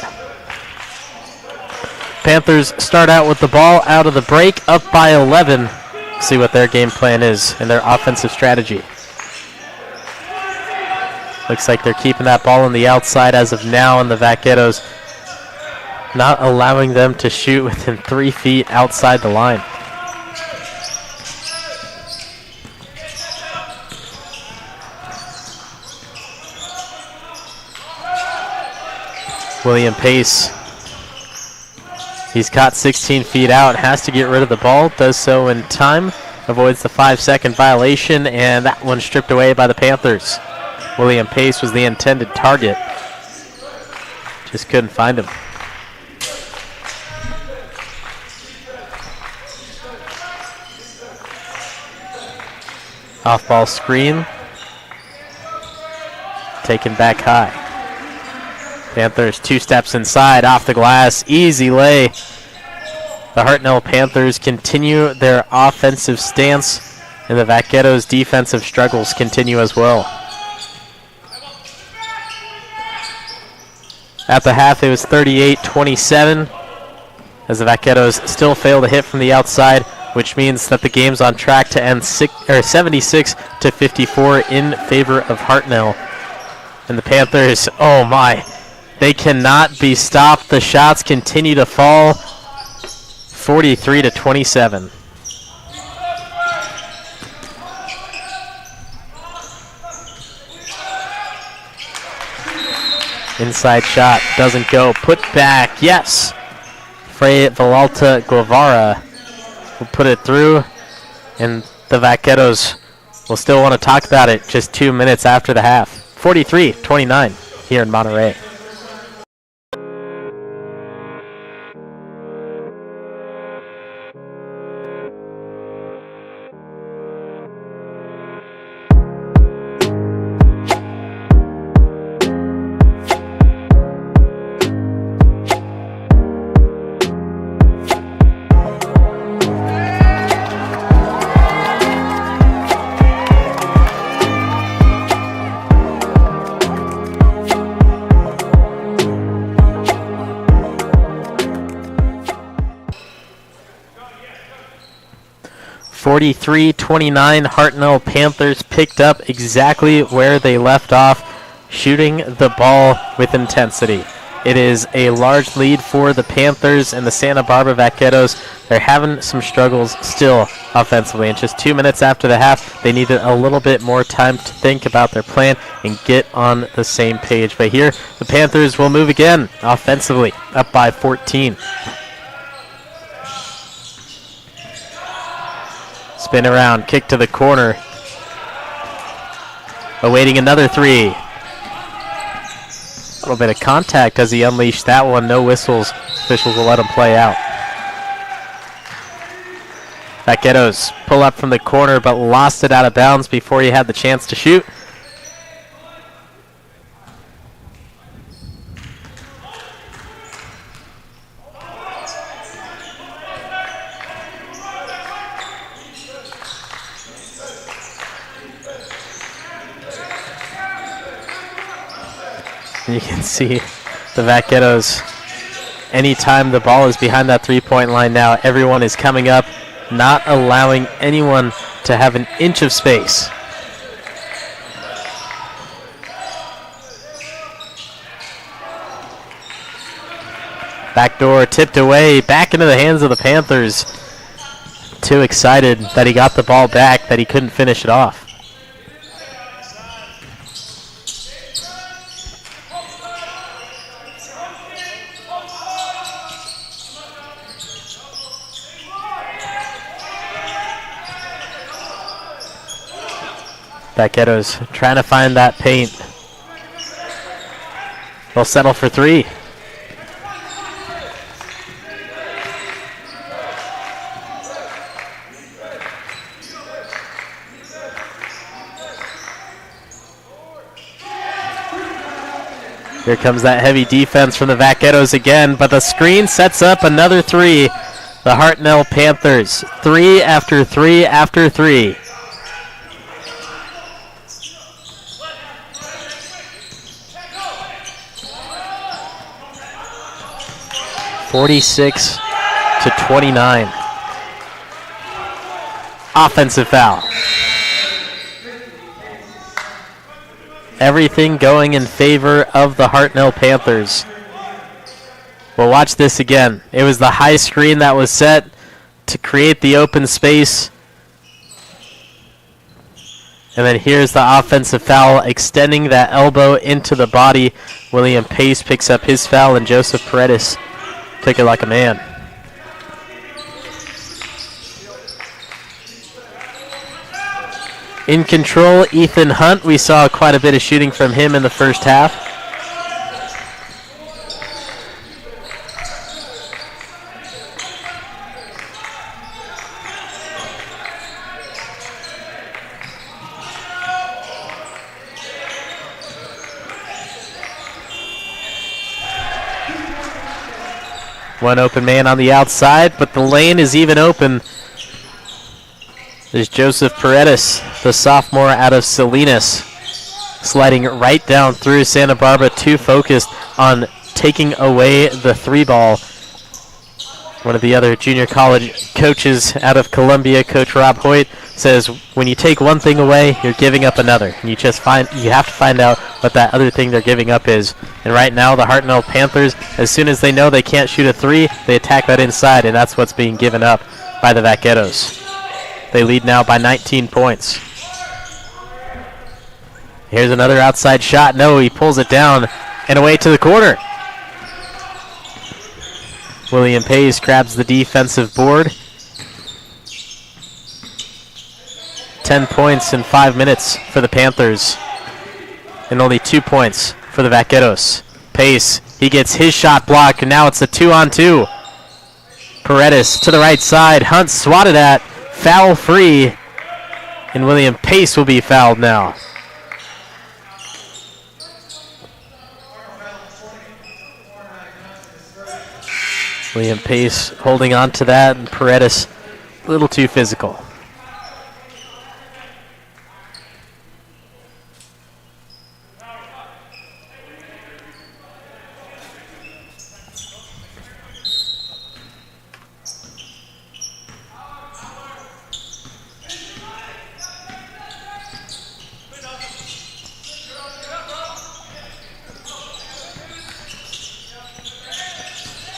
Panthers start out with the ball out of the break, up by 11. See what their game plan is and their offensive strategy. Looks like they're keeping that ball on the outside as of now, and the Vaqueros not allowing them to shoot within 3 feet outside the line. William Pace, he's caught 16 feet out, has to get rid of the ball, does so in time, avoids the 5-second violation, and that one stripped away by the Panthers. William Pace was the intended target, just couldn't find him. Off-ball screen, taken back high. Panthers 2 steps inside, off the glass, easy lay. The Hartnell Panthers continue their offensive stance, and the Vaqueros' defensive struggles continue as well. At the half, it was 38-27, as the Vaqueros still fail to hit from the outside, which means that the game's on track to end 76-54 in favor of Hartnell. And the Panthers, oh my, they cannot be stopped. The shots continue to fall. 43-27. Inside shot doesn't go. Put back, yes. Frey Villalta Guevara will put it through, and the Vaqueros will still want to talk about it just 2 minutes after the half. 43-29 here in Monterey. (43-29), Hartnell Panthers picked up exactly where they left off, shooting the ball with intensity. It is a large lead for the Panthers, and the Santa Barbara Vaqueros, they're having some struggles still offensively. And just 2 minutes after the half, they needed a little bit more time to think about their plan and get on the same page. But here, the Panthers will move again offensively, up by 14. Spin around, kick to the corner. Awaiting another three. A little bit of contact as he unleashed that one. No whistles. Officials will let him play out. Vaqueros pull up from the corner but lost it out of bounds before he had the chance to shoot. You can see the Vaqueros, anytime the ball is behind that three-point line now, everyone is coming up, not allowing anyone to have an inch of space. Backdoor tipped away, back into the hands of the Panthers. Too excited that he got the ball back that he couldn't finish it off. Vaqueros trying to find that paint. They'll settle for three. Here comes that heavy defense from the Vaqueros again, but the screen sets up another three. The Hartnell Panthers, 3 after 3 after 3. (46-29). Offensive foul. Everything going in favor of the Hartnell Panthers. Well, watch this again. It was the high screen that was set to create the open space. And then here's the offensive foul, extending that elbow into the body. William Pace picks up his foul, and Joseph Paredes took it like a man. In control, Ethan Hunt. We saw quite a bit of shooting from him in the first half. One open man on the outside, but the lane is even open. There's Joseph Paredes, the sophomore out of Salinas, sliding right down through Santa Barbara, too focused on taking away the three ball. One of the other junior college coaches out of Columbia, Coach Rob Hoyt, says when you take one thing away, you're giving up another. And you have to find out what that other thing they're giving up is. And right now, the Hartnell Panthers, as soon as they know they can't shoot a three, they attack that inside, and that's what's being given up by the Vaqueros. They lead now by 19 points. Here's another outside shot. No, he pulls it down and away to the corner. William Pace grabs the defensive board. 10 points in 5 minutes for the Panthers. And only 2 points for the Vaqueros. Pace, he gets his shot blocked, and now it's a 2-on-2. Paredes to the right side. Hunt swatted at. Foul free, and William Pace will be fouled now. William Pace holding on to that, and Paredes a little too physical.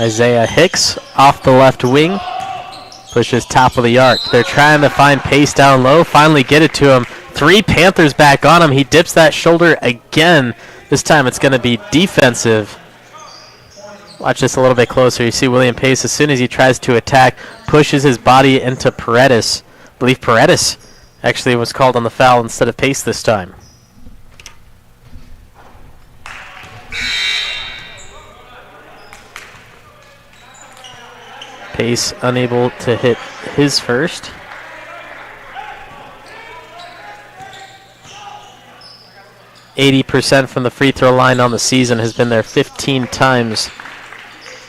Isaiah Hicks off the left wing, pushes top of the arc. They're trying to find Pace down low, finally get it to him. 3 Panthers back on him. He dips that shoulder again. This time it's going to be defensive. Watch this a little bit closer. You see William Pace, as soon as he tries to attack, pushes his body into Paredes. I believe Paredes actually was called on the foul instead of Pace this time. Pace unable to hit his first. %, from the free throw line on the season, has been there 15 times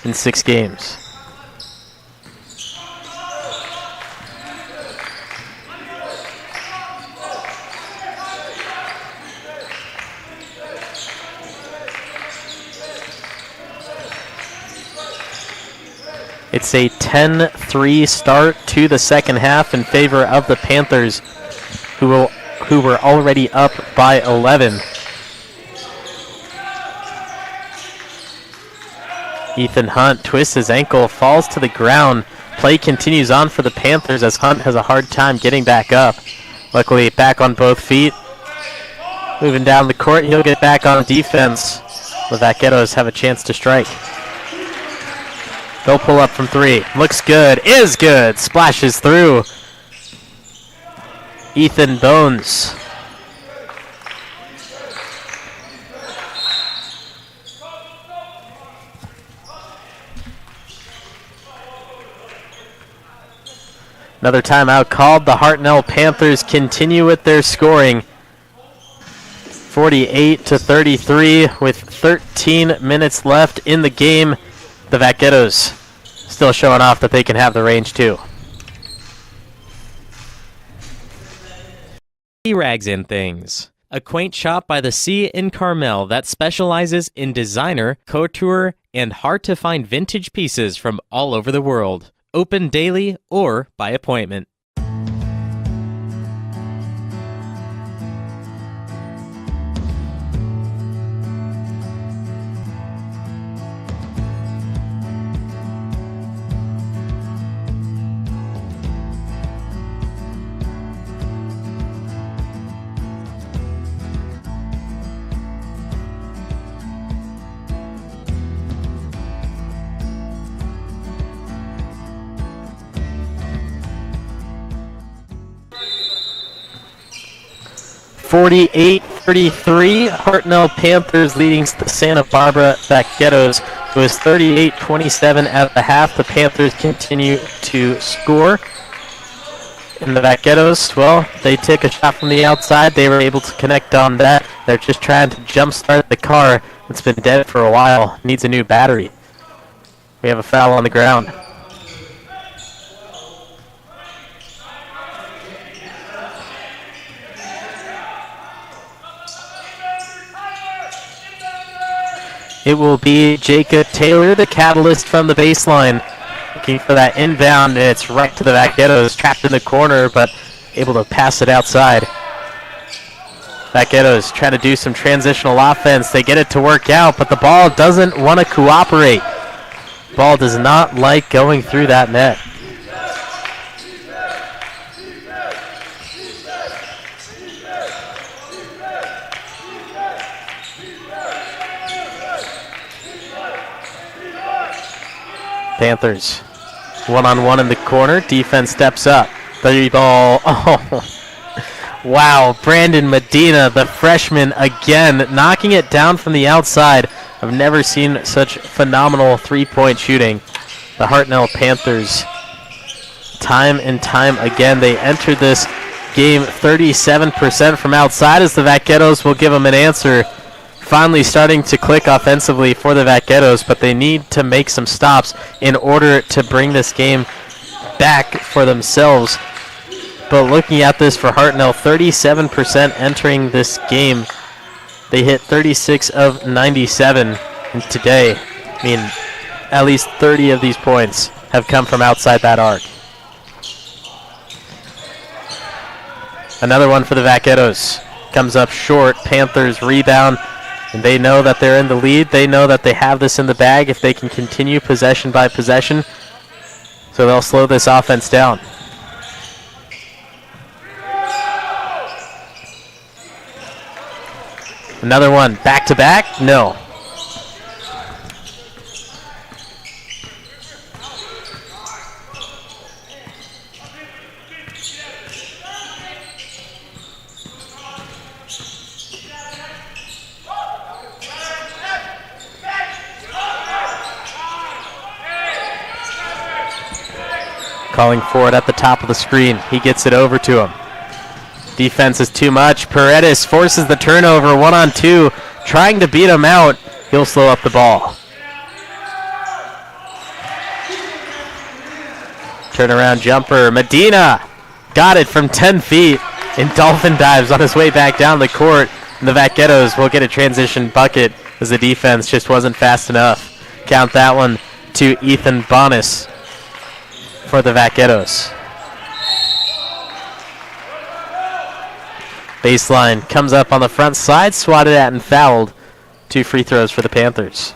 in 6 games. It's a 10-3 start to the second half in favor of the Panthers, who were already up by 11. Ethan Hunt twists his ankle, falls to the ground. Play continues on for the Panthers as Hunt has a hard time getting back up. Luckily, back on both feet. Moving down the court, he'll get back on defense. The Vaqueros have a chance to strike. They'll pull up from 3. Looks good. Is good. Splashes through. Ethan Bones Another timeout called. The Hartnell Panthers continue with their scoring. 48-33 with 13 minutes left in the game. The Vaqueros still showing off that they can have the range too. Ragz and Thingz, a quaint shop by the sea in Carmel that specializes in designer, couture, and hard-to-find vintage pieces from all over the world. Open daily or by appointment. (48-33), Hartnell Panthers leading the Santa Barbara Vaqueros. It was 38-27 at the half. The Panthers continue to score. And the Vaqueros, well, they take a shot from the outside. They were able to connect on that. They're just trying to jumpstart the car that's been dead for a while. Needs a new battery. We have a foul on the ground. It will be Jacob Taylor, the catalyst from the baseline. Looking for that inbound, and it's right to the Vaqueros, trapped in the corner, but able to pass it outside. Vaqueros trying to do some transitional offense. They get it to work out, but the ball doesn't want to cooperate. Ball does not like going through that net. Panthers, one-on-one in the corner. Defense steps up. Three ball. Oh, wow. Brandon Medina, the freshman, again, knocking it down from the outside. I've never seen such phenomenal three-point shooting. The Hartnell Panthers, time and time again, they entered this game 37% from outside, as the Vaqueros will give them an answer. Finally starting to click offensively for the Vaqueros, but they need to make some stops in order to bring this game back for themselves. But looking at this for Hartnell, 37% entering this game. They hit 36 of 97 today. I mean, at least 30 of these points have come from outside that arc. Another one for the Vaqueros. Comes up short. Panthers rebound. And they know that they're in the lead. They know that they have this in the bag if they can continue possession by possession. So they'll slow this offense down. Another one. Back to back? No. Calling for it at the top of the screen. He gets it over to him. Defense is too much. Paredes forces the turnover, 1-on-2, trying to beat him out. He'll slow up the ball. Turnaround jumper. Medina got it from 10 feet and dolphin dives on his way back down the court. And the Vaqueros will get a transition bucket as the defense just wasn't fast enough. Count that one to Ethan Bonas for the Vaqueros. Baseline comes up on the front side, swatted at and fouled. 2 free throws for the Panthers.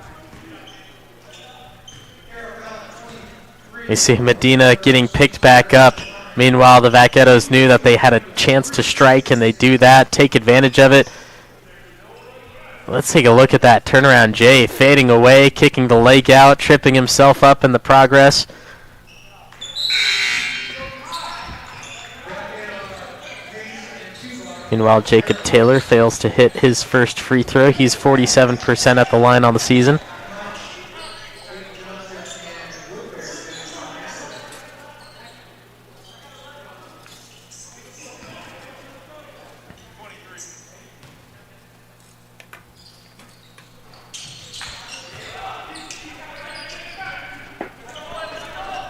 We see Medina getting picked back up. Meanwhile, the Vaqueros knew that they had a chance to strike, and they do that, take advantage of it. Let's take a look at that turnaround. Jay fading away, kicking the leg out, tripping himself up in the progress. Meanwhile, Jacob Taylor fails to hit his first free throw. He's 47% at the line on the season.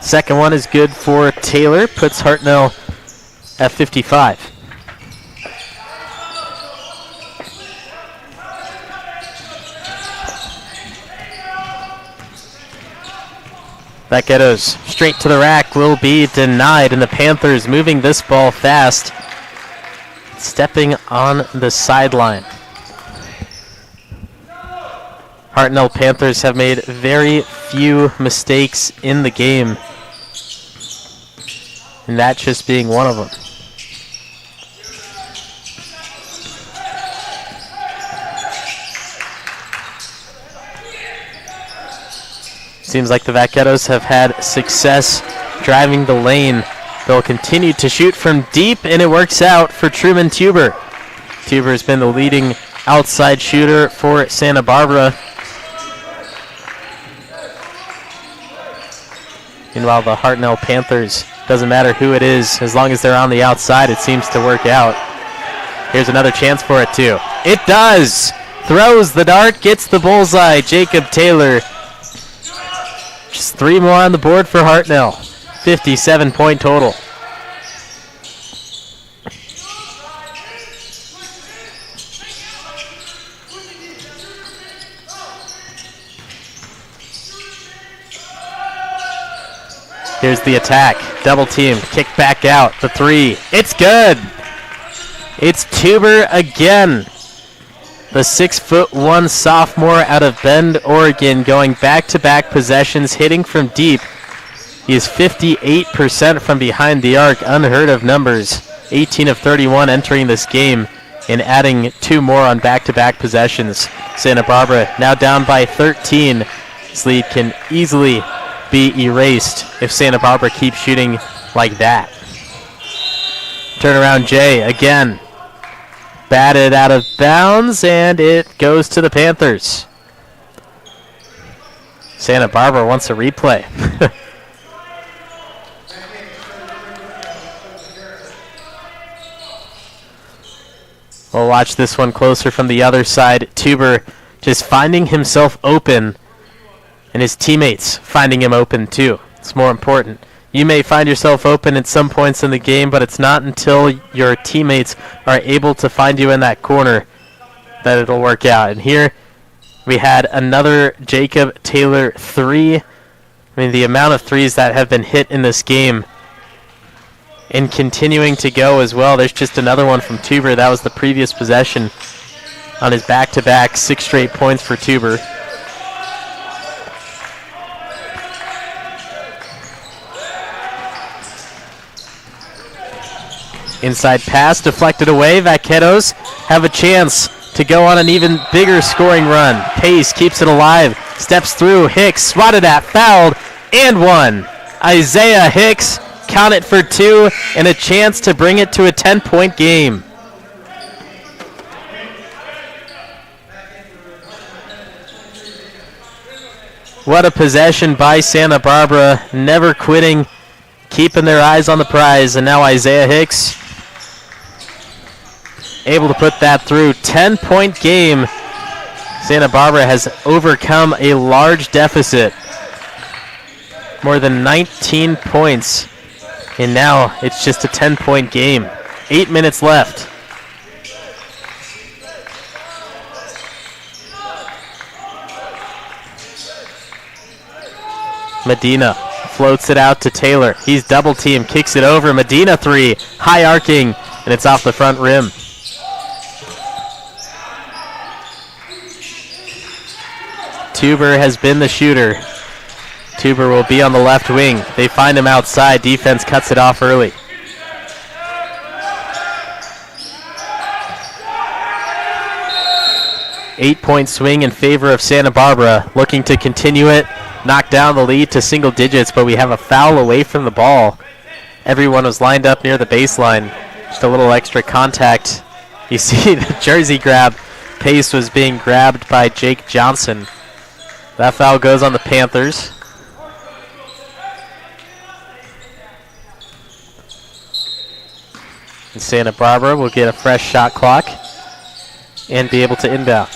Second one is good for Taylor, puts Hartnell at 55. Vaqueros straight to the rack will be denied, and the Panthers moving this ball fast, stepping on the sideline. Hartnell Panthers have made very few mistakes in the game, and that just being one of them. Seems like the Vaqueros have had success driving the lane. They'll continue to shoot from deep, and it works out for Truman Tuber. Tuber has been the leading outside shooter for Santa Barbara. Meanwhile, the Hartnell Panthers, doesn't matter who it is, as long as they're on the outside, it seems to work out. Here's another chance for it, too. It does! Throws the dart, gets the bullseye. Jacob Taylor. Just 3 more on the board for Hartnell. 57-point total. Here's the attack. Double team. Kick back out. The 3. It's good. It's Tuber again. The 6'1" sophomore out of Bend, Oregon, going back-to-back possessions, hitting from deep. He is 58% from behind the arc. Unheard of numbers. 18 of 31 entering this game and adding 2 more on back-to-back possessions. Santa Barbara now down by 13. This lead can easily be erased if Santa Barbara keeps shooting like that. Turnaround Jay again. Batted out of bounds, and it goes to the Panthers. Santa Barbara wants a replay. We'll watch this one closer from the other side. Tuber just finding himself open, and his teammates finding him open too. It's more important. You may find yourself open at some points in the game, but it's not until your teammates are able to find you in that corner that it'll work out. And here we had another Jacob Taylor 3. I mean, the amount of threes that have been hit in this game and continuing to go as well. There's just another one from Tuber. That was the previous possession on his back-to-back 6 straight points for Tuber. Inside pass deflected away. Vaqueros have a chance to go on an even bigger scoring run. Pace keeps it alive. Steps through. Hicks swatted at, fouled, and one. Isaiah Hicks count it for 2 and a chance to bring it to a 10-point game. What a possession by Santa Barbara. Never quitting, keeping their eyes on the prize. And now Isaiah Hicks able to put that through. 10-point game. Santa Barbara has overcome a large deficit. More than 19 points. And now it's just a 10-point game. 8 minutes left. Medina floats it out to Taylor. He's double teamed, kicks it over. Medina 3, high arcing, and it's off the front rim. Tuber has been the shooter. Tuber will be on the left wing. They find him outside. Defense cuts it off early. Eight-point swing in favor of Santa Barbara. Looking to continue it. Knock down the lead to single digits, but we have a foul away from the ball. Everyone was lined up near the baseline. Just a little extra contact. You see the jersey grab. Pace was being grabbed by Jake Johnson. That foul goes on the Panthers. And Santa Barbara will get a fresh shot clock and be able to inbound.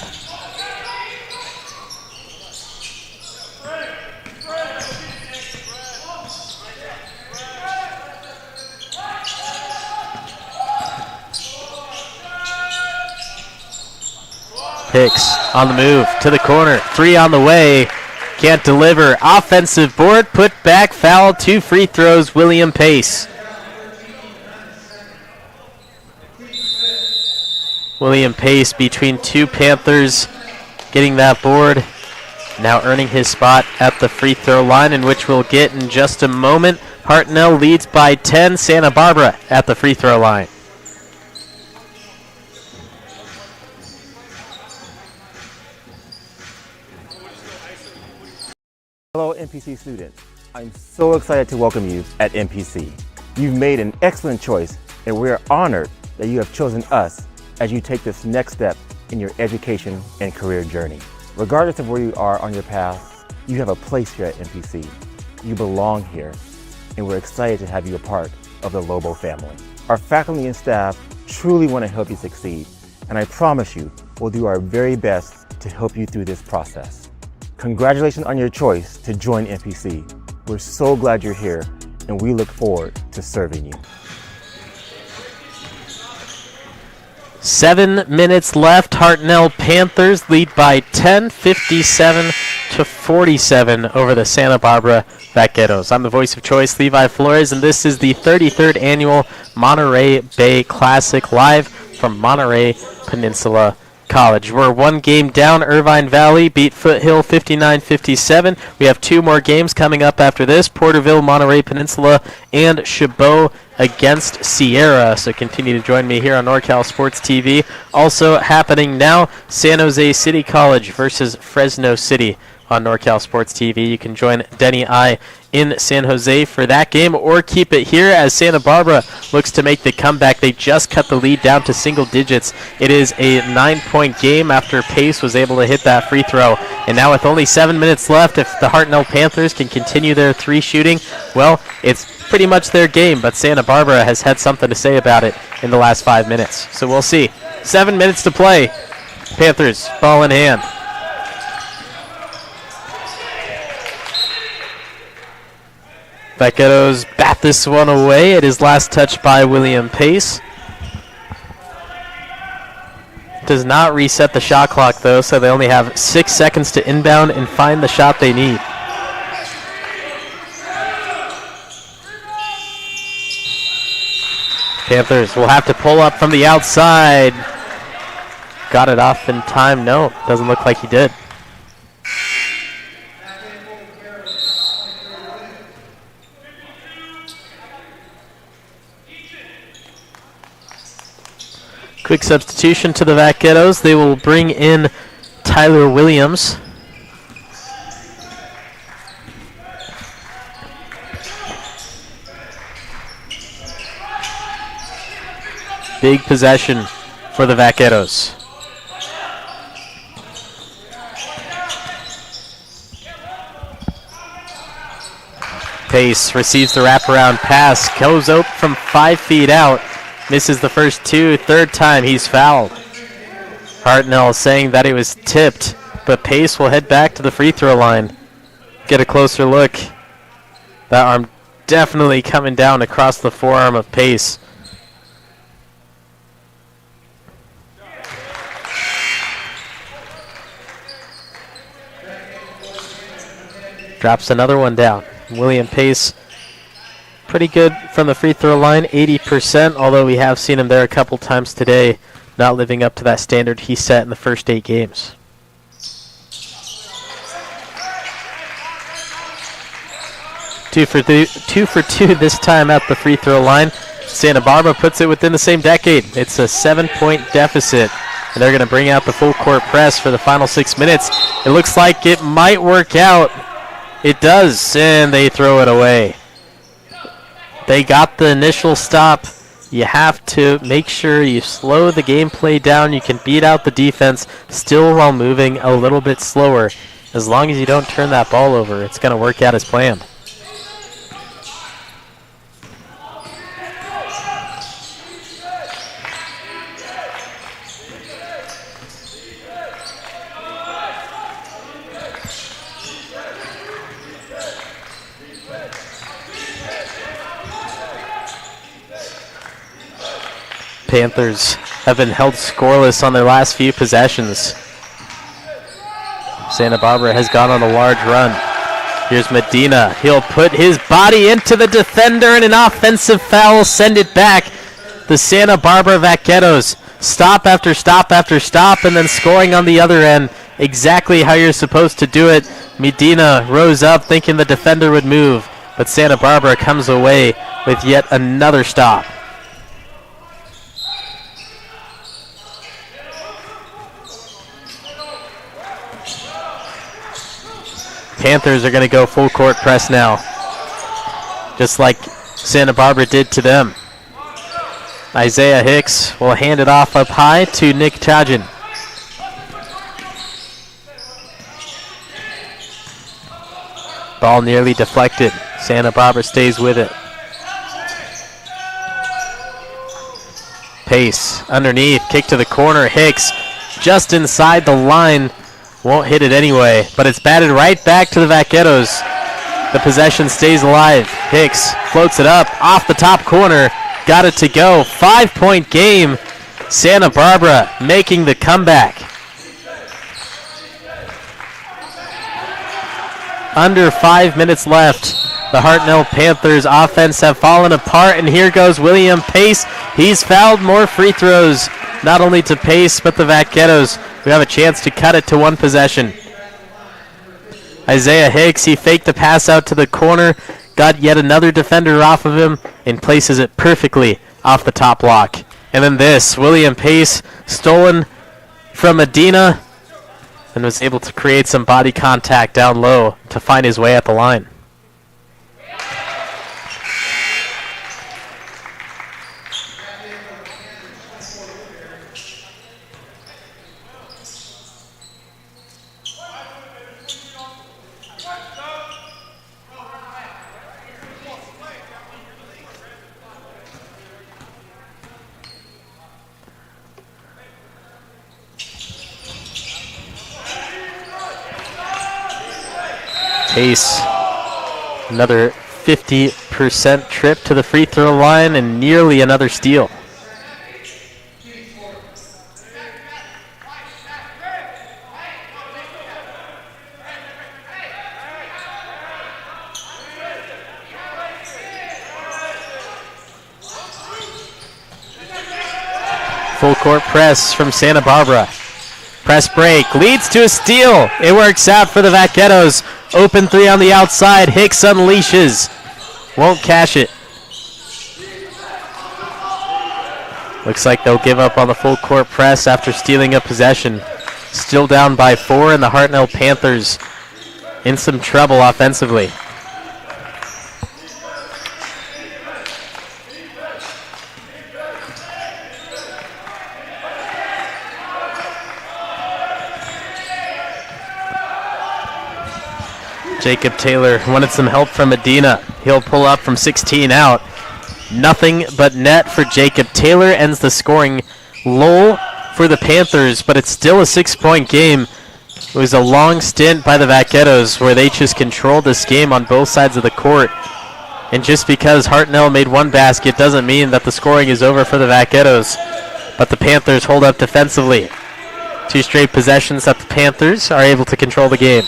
Hicks on the move to the corner. 3 on the way. Can't deliver. Offensive board, put back, foul, 2 free throws, William Pace. William Pace between 2 Panthers getting that board. Now earning his spot at the free throw line, in which we'll get in just a moment. Hartnell leads by 10. Santa Barbara at the free throw line. Hello, MPC students. I'm so excited to welcome you at MPC. You've made an excellent choice, and we're honored that you have chosen us as you take this next step in your education and career journey. Regardless of where you are on your path, you have a place here at MPC. You belong here, and we're excited to have you a part of the Lobo family. Our faculty and staff truly want to help you succeed, and I promise you, we'll do our very best to help you through this process. Congratulations on your choice to join MPC. We're so glad you're here, and we look forward to serving you. 7 minutes left. Hartnell Panthers lead by 10, 57-47 over the Santa Barbara Vaqueros. I'm the voice of choice, Levi Flores, and this is the 33rd annual Monterey Bay Classic, live from Monterey Peninsula College. We're 1 game down. Irvine Valley beat Foothill 59-57. We have 2 more games coming up after this. Porterville, Monterey Peninsula, and Chabot against Sierra. So continue to join me here on NorCal Sports TV. Also happening now, San Jose City College versus Fresno City on NorCal Sports TV. You can join Denny I in San Jose for that game, or keep it here as Santa Barbara looks to make the comeback. They just cut the lead down to single digits. It is a 9-point game after Pace was able to hit that free throw. And now with only 7 minutes left, if the Hartnell Panthers can continue their 3 shooting, well, it's pretty much their game, but Santa Barbara has had something to say about it in the last 5 minutes. So we'll see. 7 minutes to play. Panthers, ball in hand. Vaqueros bat this one away. It is last touched by William Pace. Does not reset the shot clock, though, so they only have 6 seconds to inbound and find the shot they need. Panthers will have to pull up from the outside. Got it off in time. No, doesn't look like he did. Quick substitution to the Vaqueros. They will bring in Tyler Williams. Big possession for the Vaqueros. Pace receives the wraparound pass, goes up from 5 feet out. Misses the first 2, 3rd time he's fouled. Hartnell saying that it was tipped, but Pace will head back to the free throw line. Get a closer look. That arm definitely coming down across the forearm of Pace. Drops another one down. William Pace, pretty good from the free throw line, 80%, although we have seen him there a couple times today, not living up to that standard he set in the first 8 games. Two for two this time at the free throw line. Santa Barbara puts it within the same decade. It's a 7-point deficit, and they're going to bring out the full court press for the final 6 minutes. It looks like it might work out. It does, and they throw it away. They got the initial stop. You have to make sure you slow the gameplay down. You can beat out the defense still while moving a little bit slower. As long as you don't turn that ball over, it's going to work out as planned. Panthers have been held scoreless on their last few possessions. Santa Barbara has gone on a large run. Here's Medina. He'll put his body into the defender, and an offensive foul will send it back. The Santa Barbara Vaqueros stop after stop after stop, and then scoring on the other end exactly how you're supposed to do it. Medina rose up thinking the defender would move, but Santa Barbara comes away with yet another stop. Panthers are going to go full court press now, just like Santa Barbara did to them. Isaiah Hicks will hand it off up high to Nick Chajin. Ball nearly deflected. Santa Barbara stays with it. Pace underneath, kick to the corner. Hicks just inside the line. Won't hit it anyway, but it's batted right back to the Vaqueros. The possession stays alive. Hicks floats it up off the top corner. Got it to go. 5-point game. Santa Barbara making the comeback. Under 5 minutes left. The Hartnell Panthers offense have fallen apart, and here goes William Pace. He's fouled. More free throws, not only to Pace, but the Vaqueros, who have a chance to cut it to one possession. Isaiah Hicks, he faked the pass out to the corner, got yet another defender off of him, and places it perfectly off the top block. And then this, William Pace, stolen from Medina, and was able to create some body contact down low to find his way at the line. Pace, another 50% trip to the free throw line and nearly another steal. Full court press from Santa Barbara. Press break leads to a steal. It works out for the Vaqueros. Open three on the outside. Hicks unleashes. Won't cash it. Looks like they'll give up on the full court press after stealing a possession. Still down by 4, and the Hartnell Panthers in some trouble offensively. Jacob Taylor wanted some help from Medina. He'll pull up from 16 out. Nothing but net for Jacob Taylor. Ends the scoring lull for the Panthers, but it's still a 6-point game. It was a long stint by the Vaqueros where they just controlled this game on both sides of the court. And just because Hartnell made one basket doesn't mean that the scoring is over for the Vaqueros. But the Panthers hold up defensively. 2 straight possessions that the Panthers are able to control the game.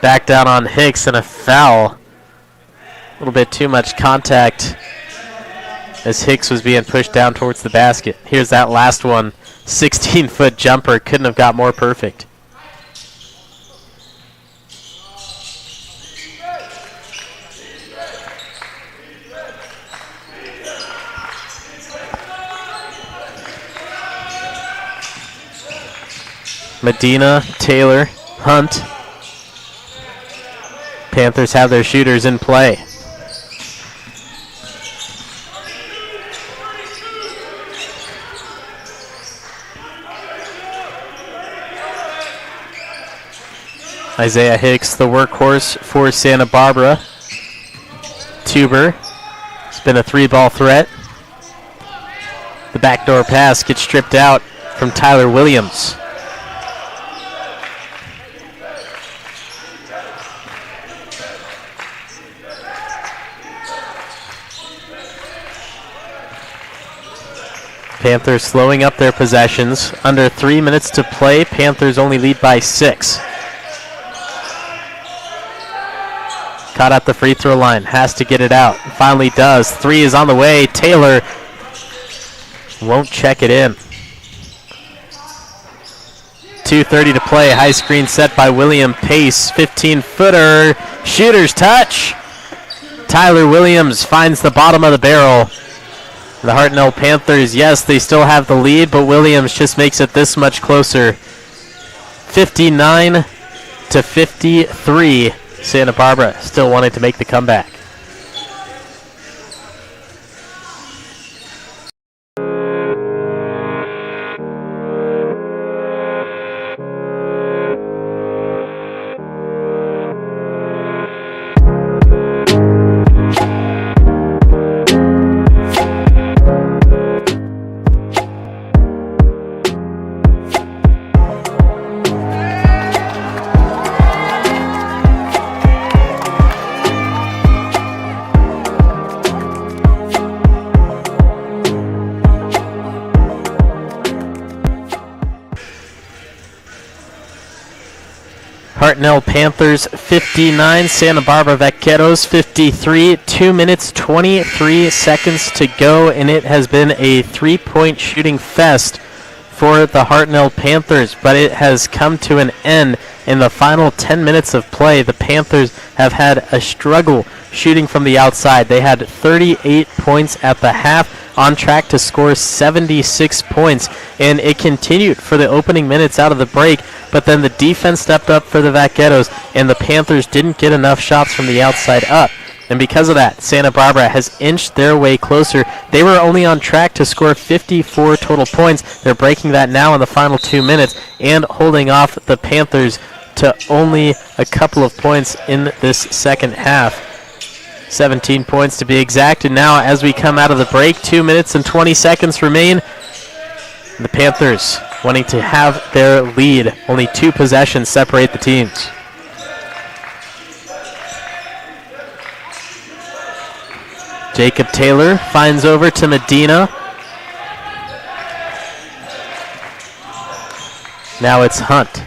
Back down on Hicks and a foul. A little bit too much contact as Hicks was being pushed down towards the basket. Here's that last one. 16-foot jumper. Couldn't have got more perfect. Medina, Taylor, Hunt. Panthers have their shooters in play. Isaiah Hicks, the workhorse for Santa Barbara. Tuber. It's been a 3-ball threat. The backdoor pass gets stripped out from Tyler Williams. Panthers slowing up their possessions. Under 3 minutes to play. Panthers only lead by 6. Caught at the free throw line. Has to get it out. Finally does. 3 is on the way. Taylor won't check it in. 2:30 to play. High screen set by William Pace. 15-footer. Shooter's touch. Tyler Williams finds the bottom of the barrel. The Hartnell Panthers, yes, they still have the lead, but Williams just makes it this much closer. 59-53. Santa Barbara still wanting to make the comeback. Hartnell Panthers 59, Santa Barbara Vaqueros 53, 2 minutes 23 seconds to go, and it has been a three-point shooting fest for the Hartnell Panthers, but it has come to an end in the final 10 minutes of play. The Panthers have had a struggle shooting from the outside. They had 38 points at the half, on track to score 76 points, and it continued for the opening minutes out of the break, but then the defense stepped up for the Vaqueros, and the Panthers didn't get enough shots from the outside up. And because of that, Santa Barbara has inched their way closer. They were only on track to score 54 total points. They're breaking that now in the final 2 minutes and holding off the Panthers to only a couple of points in this second half. 17 points to be exact. And now as we come out of the break, 2 minutes and 20 seconds remain. The Panthers wanting to have their lead. Only 2 possessions separate the teams. Jacob Taylor finds over to Medina. Now it's Hunt.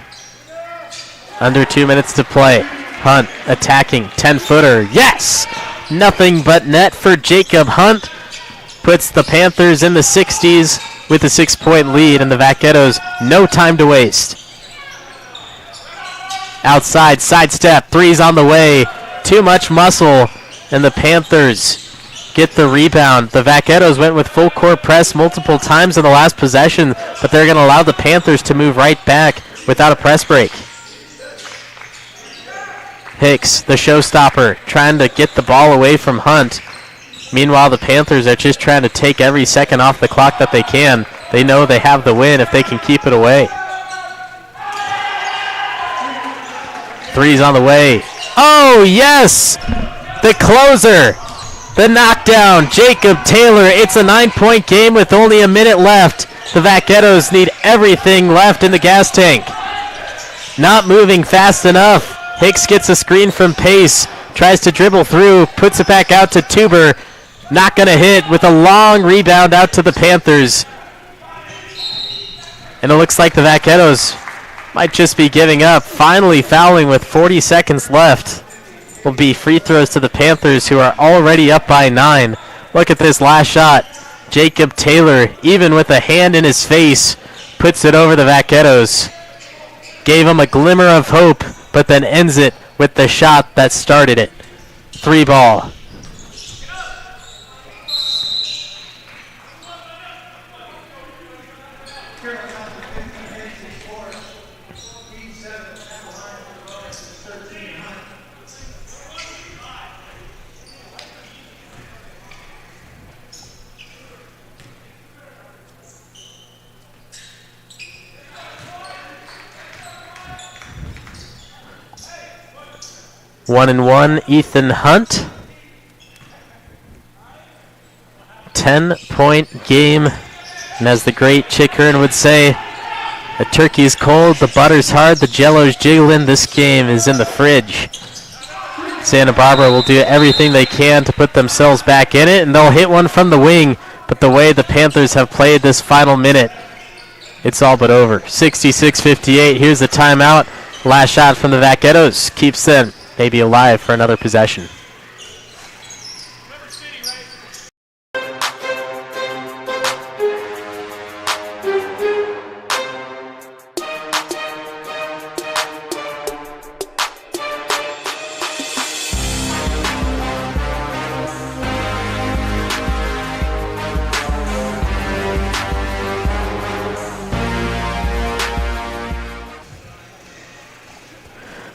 Under 2 minutes to play. Hunt attacking, 10-footer. Yes! Nothing but net for Jacob Hunt. Puts the Panthers in the 60s with a 6-point lead, and the Vaqueros no time to waste. Outside, sidestep, 3's on the way. Too much muscle, and the Panthers get the rebound. The Vaqueros went with full court press multiple times in the last possession, but they're going to allow the Panthers to move right back without a press break. Hicks, the showstopper, trying to get the ball away from Hunt. Meanwhile, the Panthers are just trying to take every second off the clock that they can. They know they have the win if they can keep it away. 3's on the way. Oh, yes! The closer! The knockdown, Jacob Taylor. It's a 9-point game with only a minute left. The Vaqueros need everything left in the gas tank. Not moving fast enough. Hicks gets a screen from Pace. Tries to dribble through. Puts it back out to Tuber. Not going to hit with a long rebound out to the Panthers. And it looks like the Vaqueros might just be giving up. Finally fouling with 40 seconds left. Will be free throws to the Panthers, who are already up by 9. Look at this last shot. Jacob Taylor, even with a hand in his face, puts it over the Vaqueros. Gave him a glimmer of hope, but then ends it with the shot that started it. 3 ball. One and one, Ethan Hunt. 10-point game. And as the great Chick Hearn would say, the turkey's cold, the butter's hard, the jello's jiggling. This game is in the fridge. Santa Barbara will do everything they can to put themselves back in it, and they'll hit one from the wing. But the way the Panthers have played this final minute, it's all but over. 66-58. Here's the timeout. Last shot from the Vaqueros keeps them maybe alive for another possession.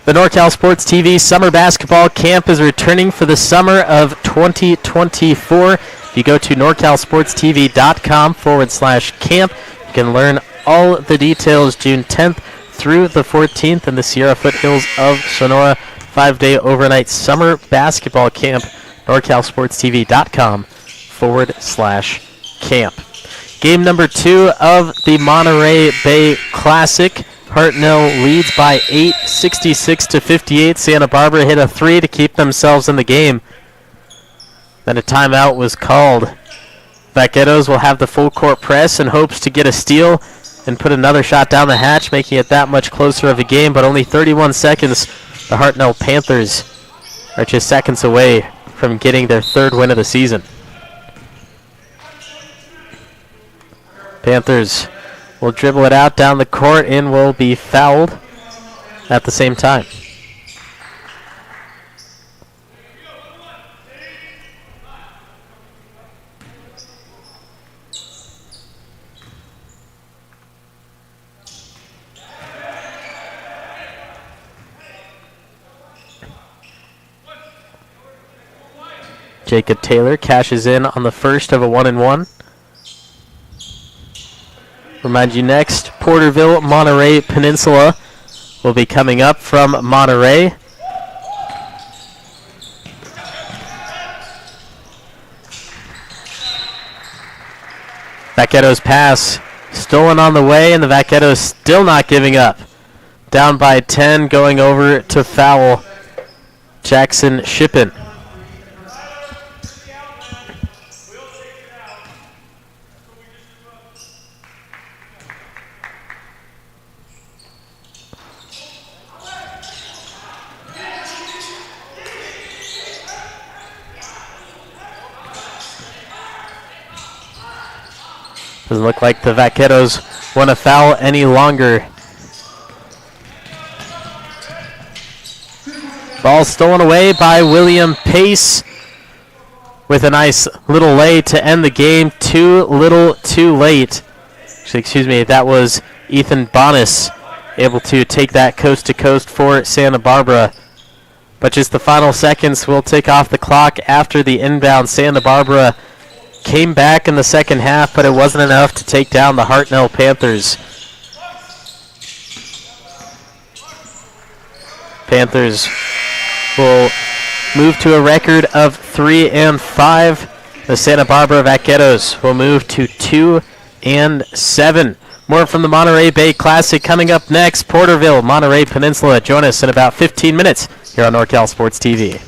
The NorCal Sports TV Summer Basketball Camp is returning for the summer of 2024. If you go to norcalsportstv.com/camp, you can learn all the details. June 10th through the 14th in the Sierra foothills of Sonora. 5-day overnight summer basketball camp. norcalsportstv.com/camp. Game number 2 of the Monterey Bay Classic. Hartnell leads by 8, 66-58. Santa Barbara hit a 3 to keep themselves in the game. Then a timeout was called. Vaqueros will have the full court press and hopes to get a steal and put another shot down the hatch, making it that much closer of a game, but only 31 seconds. The Hartnell Panthers are just seconds away from getting their 3rd win of the season. Panthers will dribble it out down the court and will be fouled at the same time. Jacob Taylor cashes in on the first of a 1-and-1. Remind you next, Porterville, Monterey Peninsula will be coming up from Monterey. Vaqueros pass stolen on the way, and the Vaqueros still not giving up. Down by 10, going over to foul Jackson Shippen. Doesn't look like the Vaqueros want to foul any longer. Ball stolen away by William Pace with a nice little lay to end the game. Too little, too late. Excuse me, that was Ethan Bonas able to take that coast to coast for Santa Barbara. But just the final seconds will tick off the clock after the inbound. Santa Barbara came back in the second half, but it wasn't enough to take down the Hartnell Panthers. Panthers will move to a record of 3-5. The Santa Barbara Vaqueros will move to 2-7. More from the Monterey Bay Classic coming up next. Porterville, Monterey Peninsula. Join us in about 15 minutes here on NorCal Sports TV.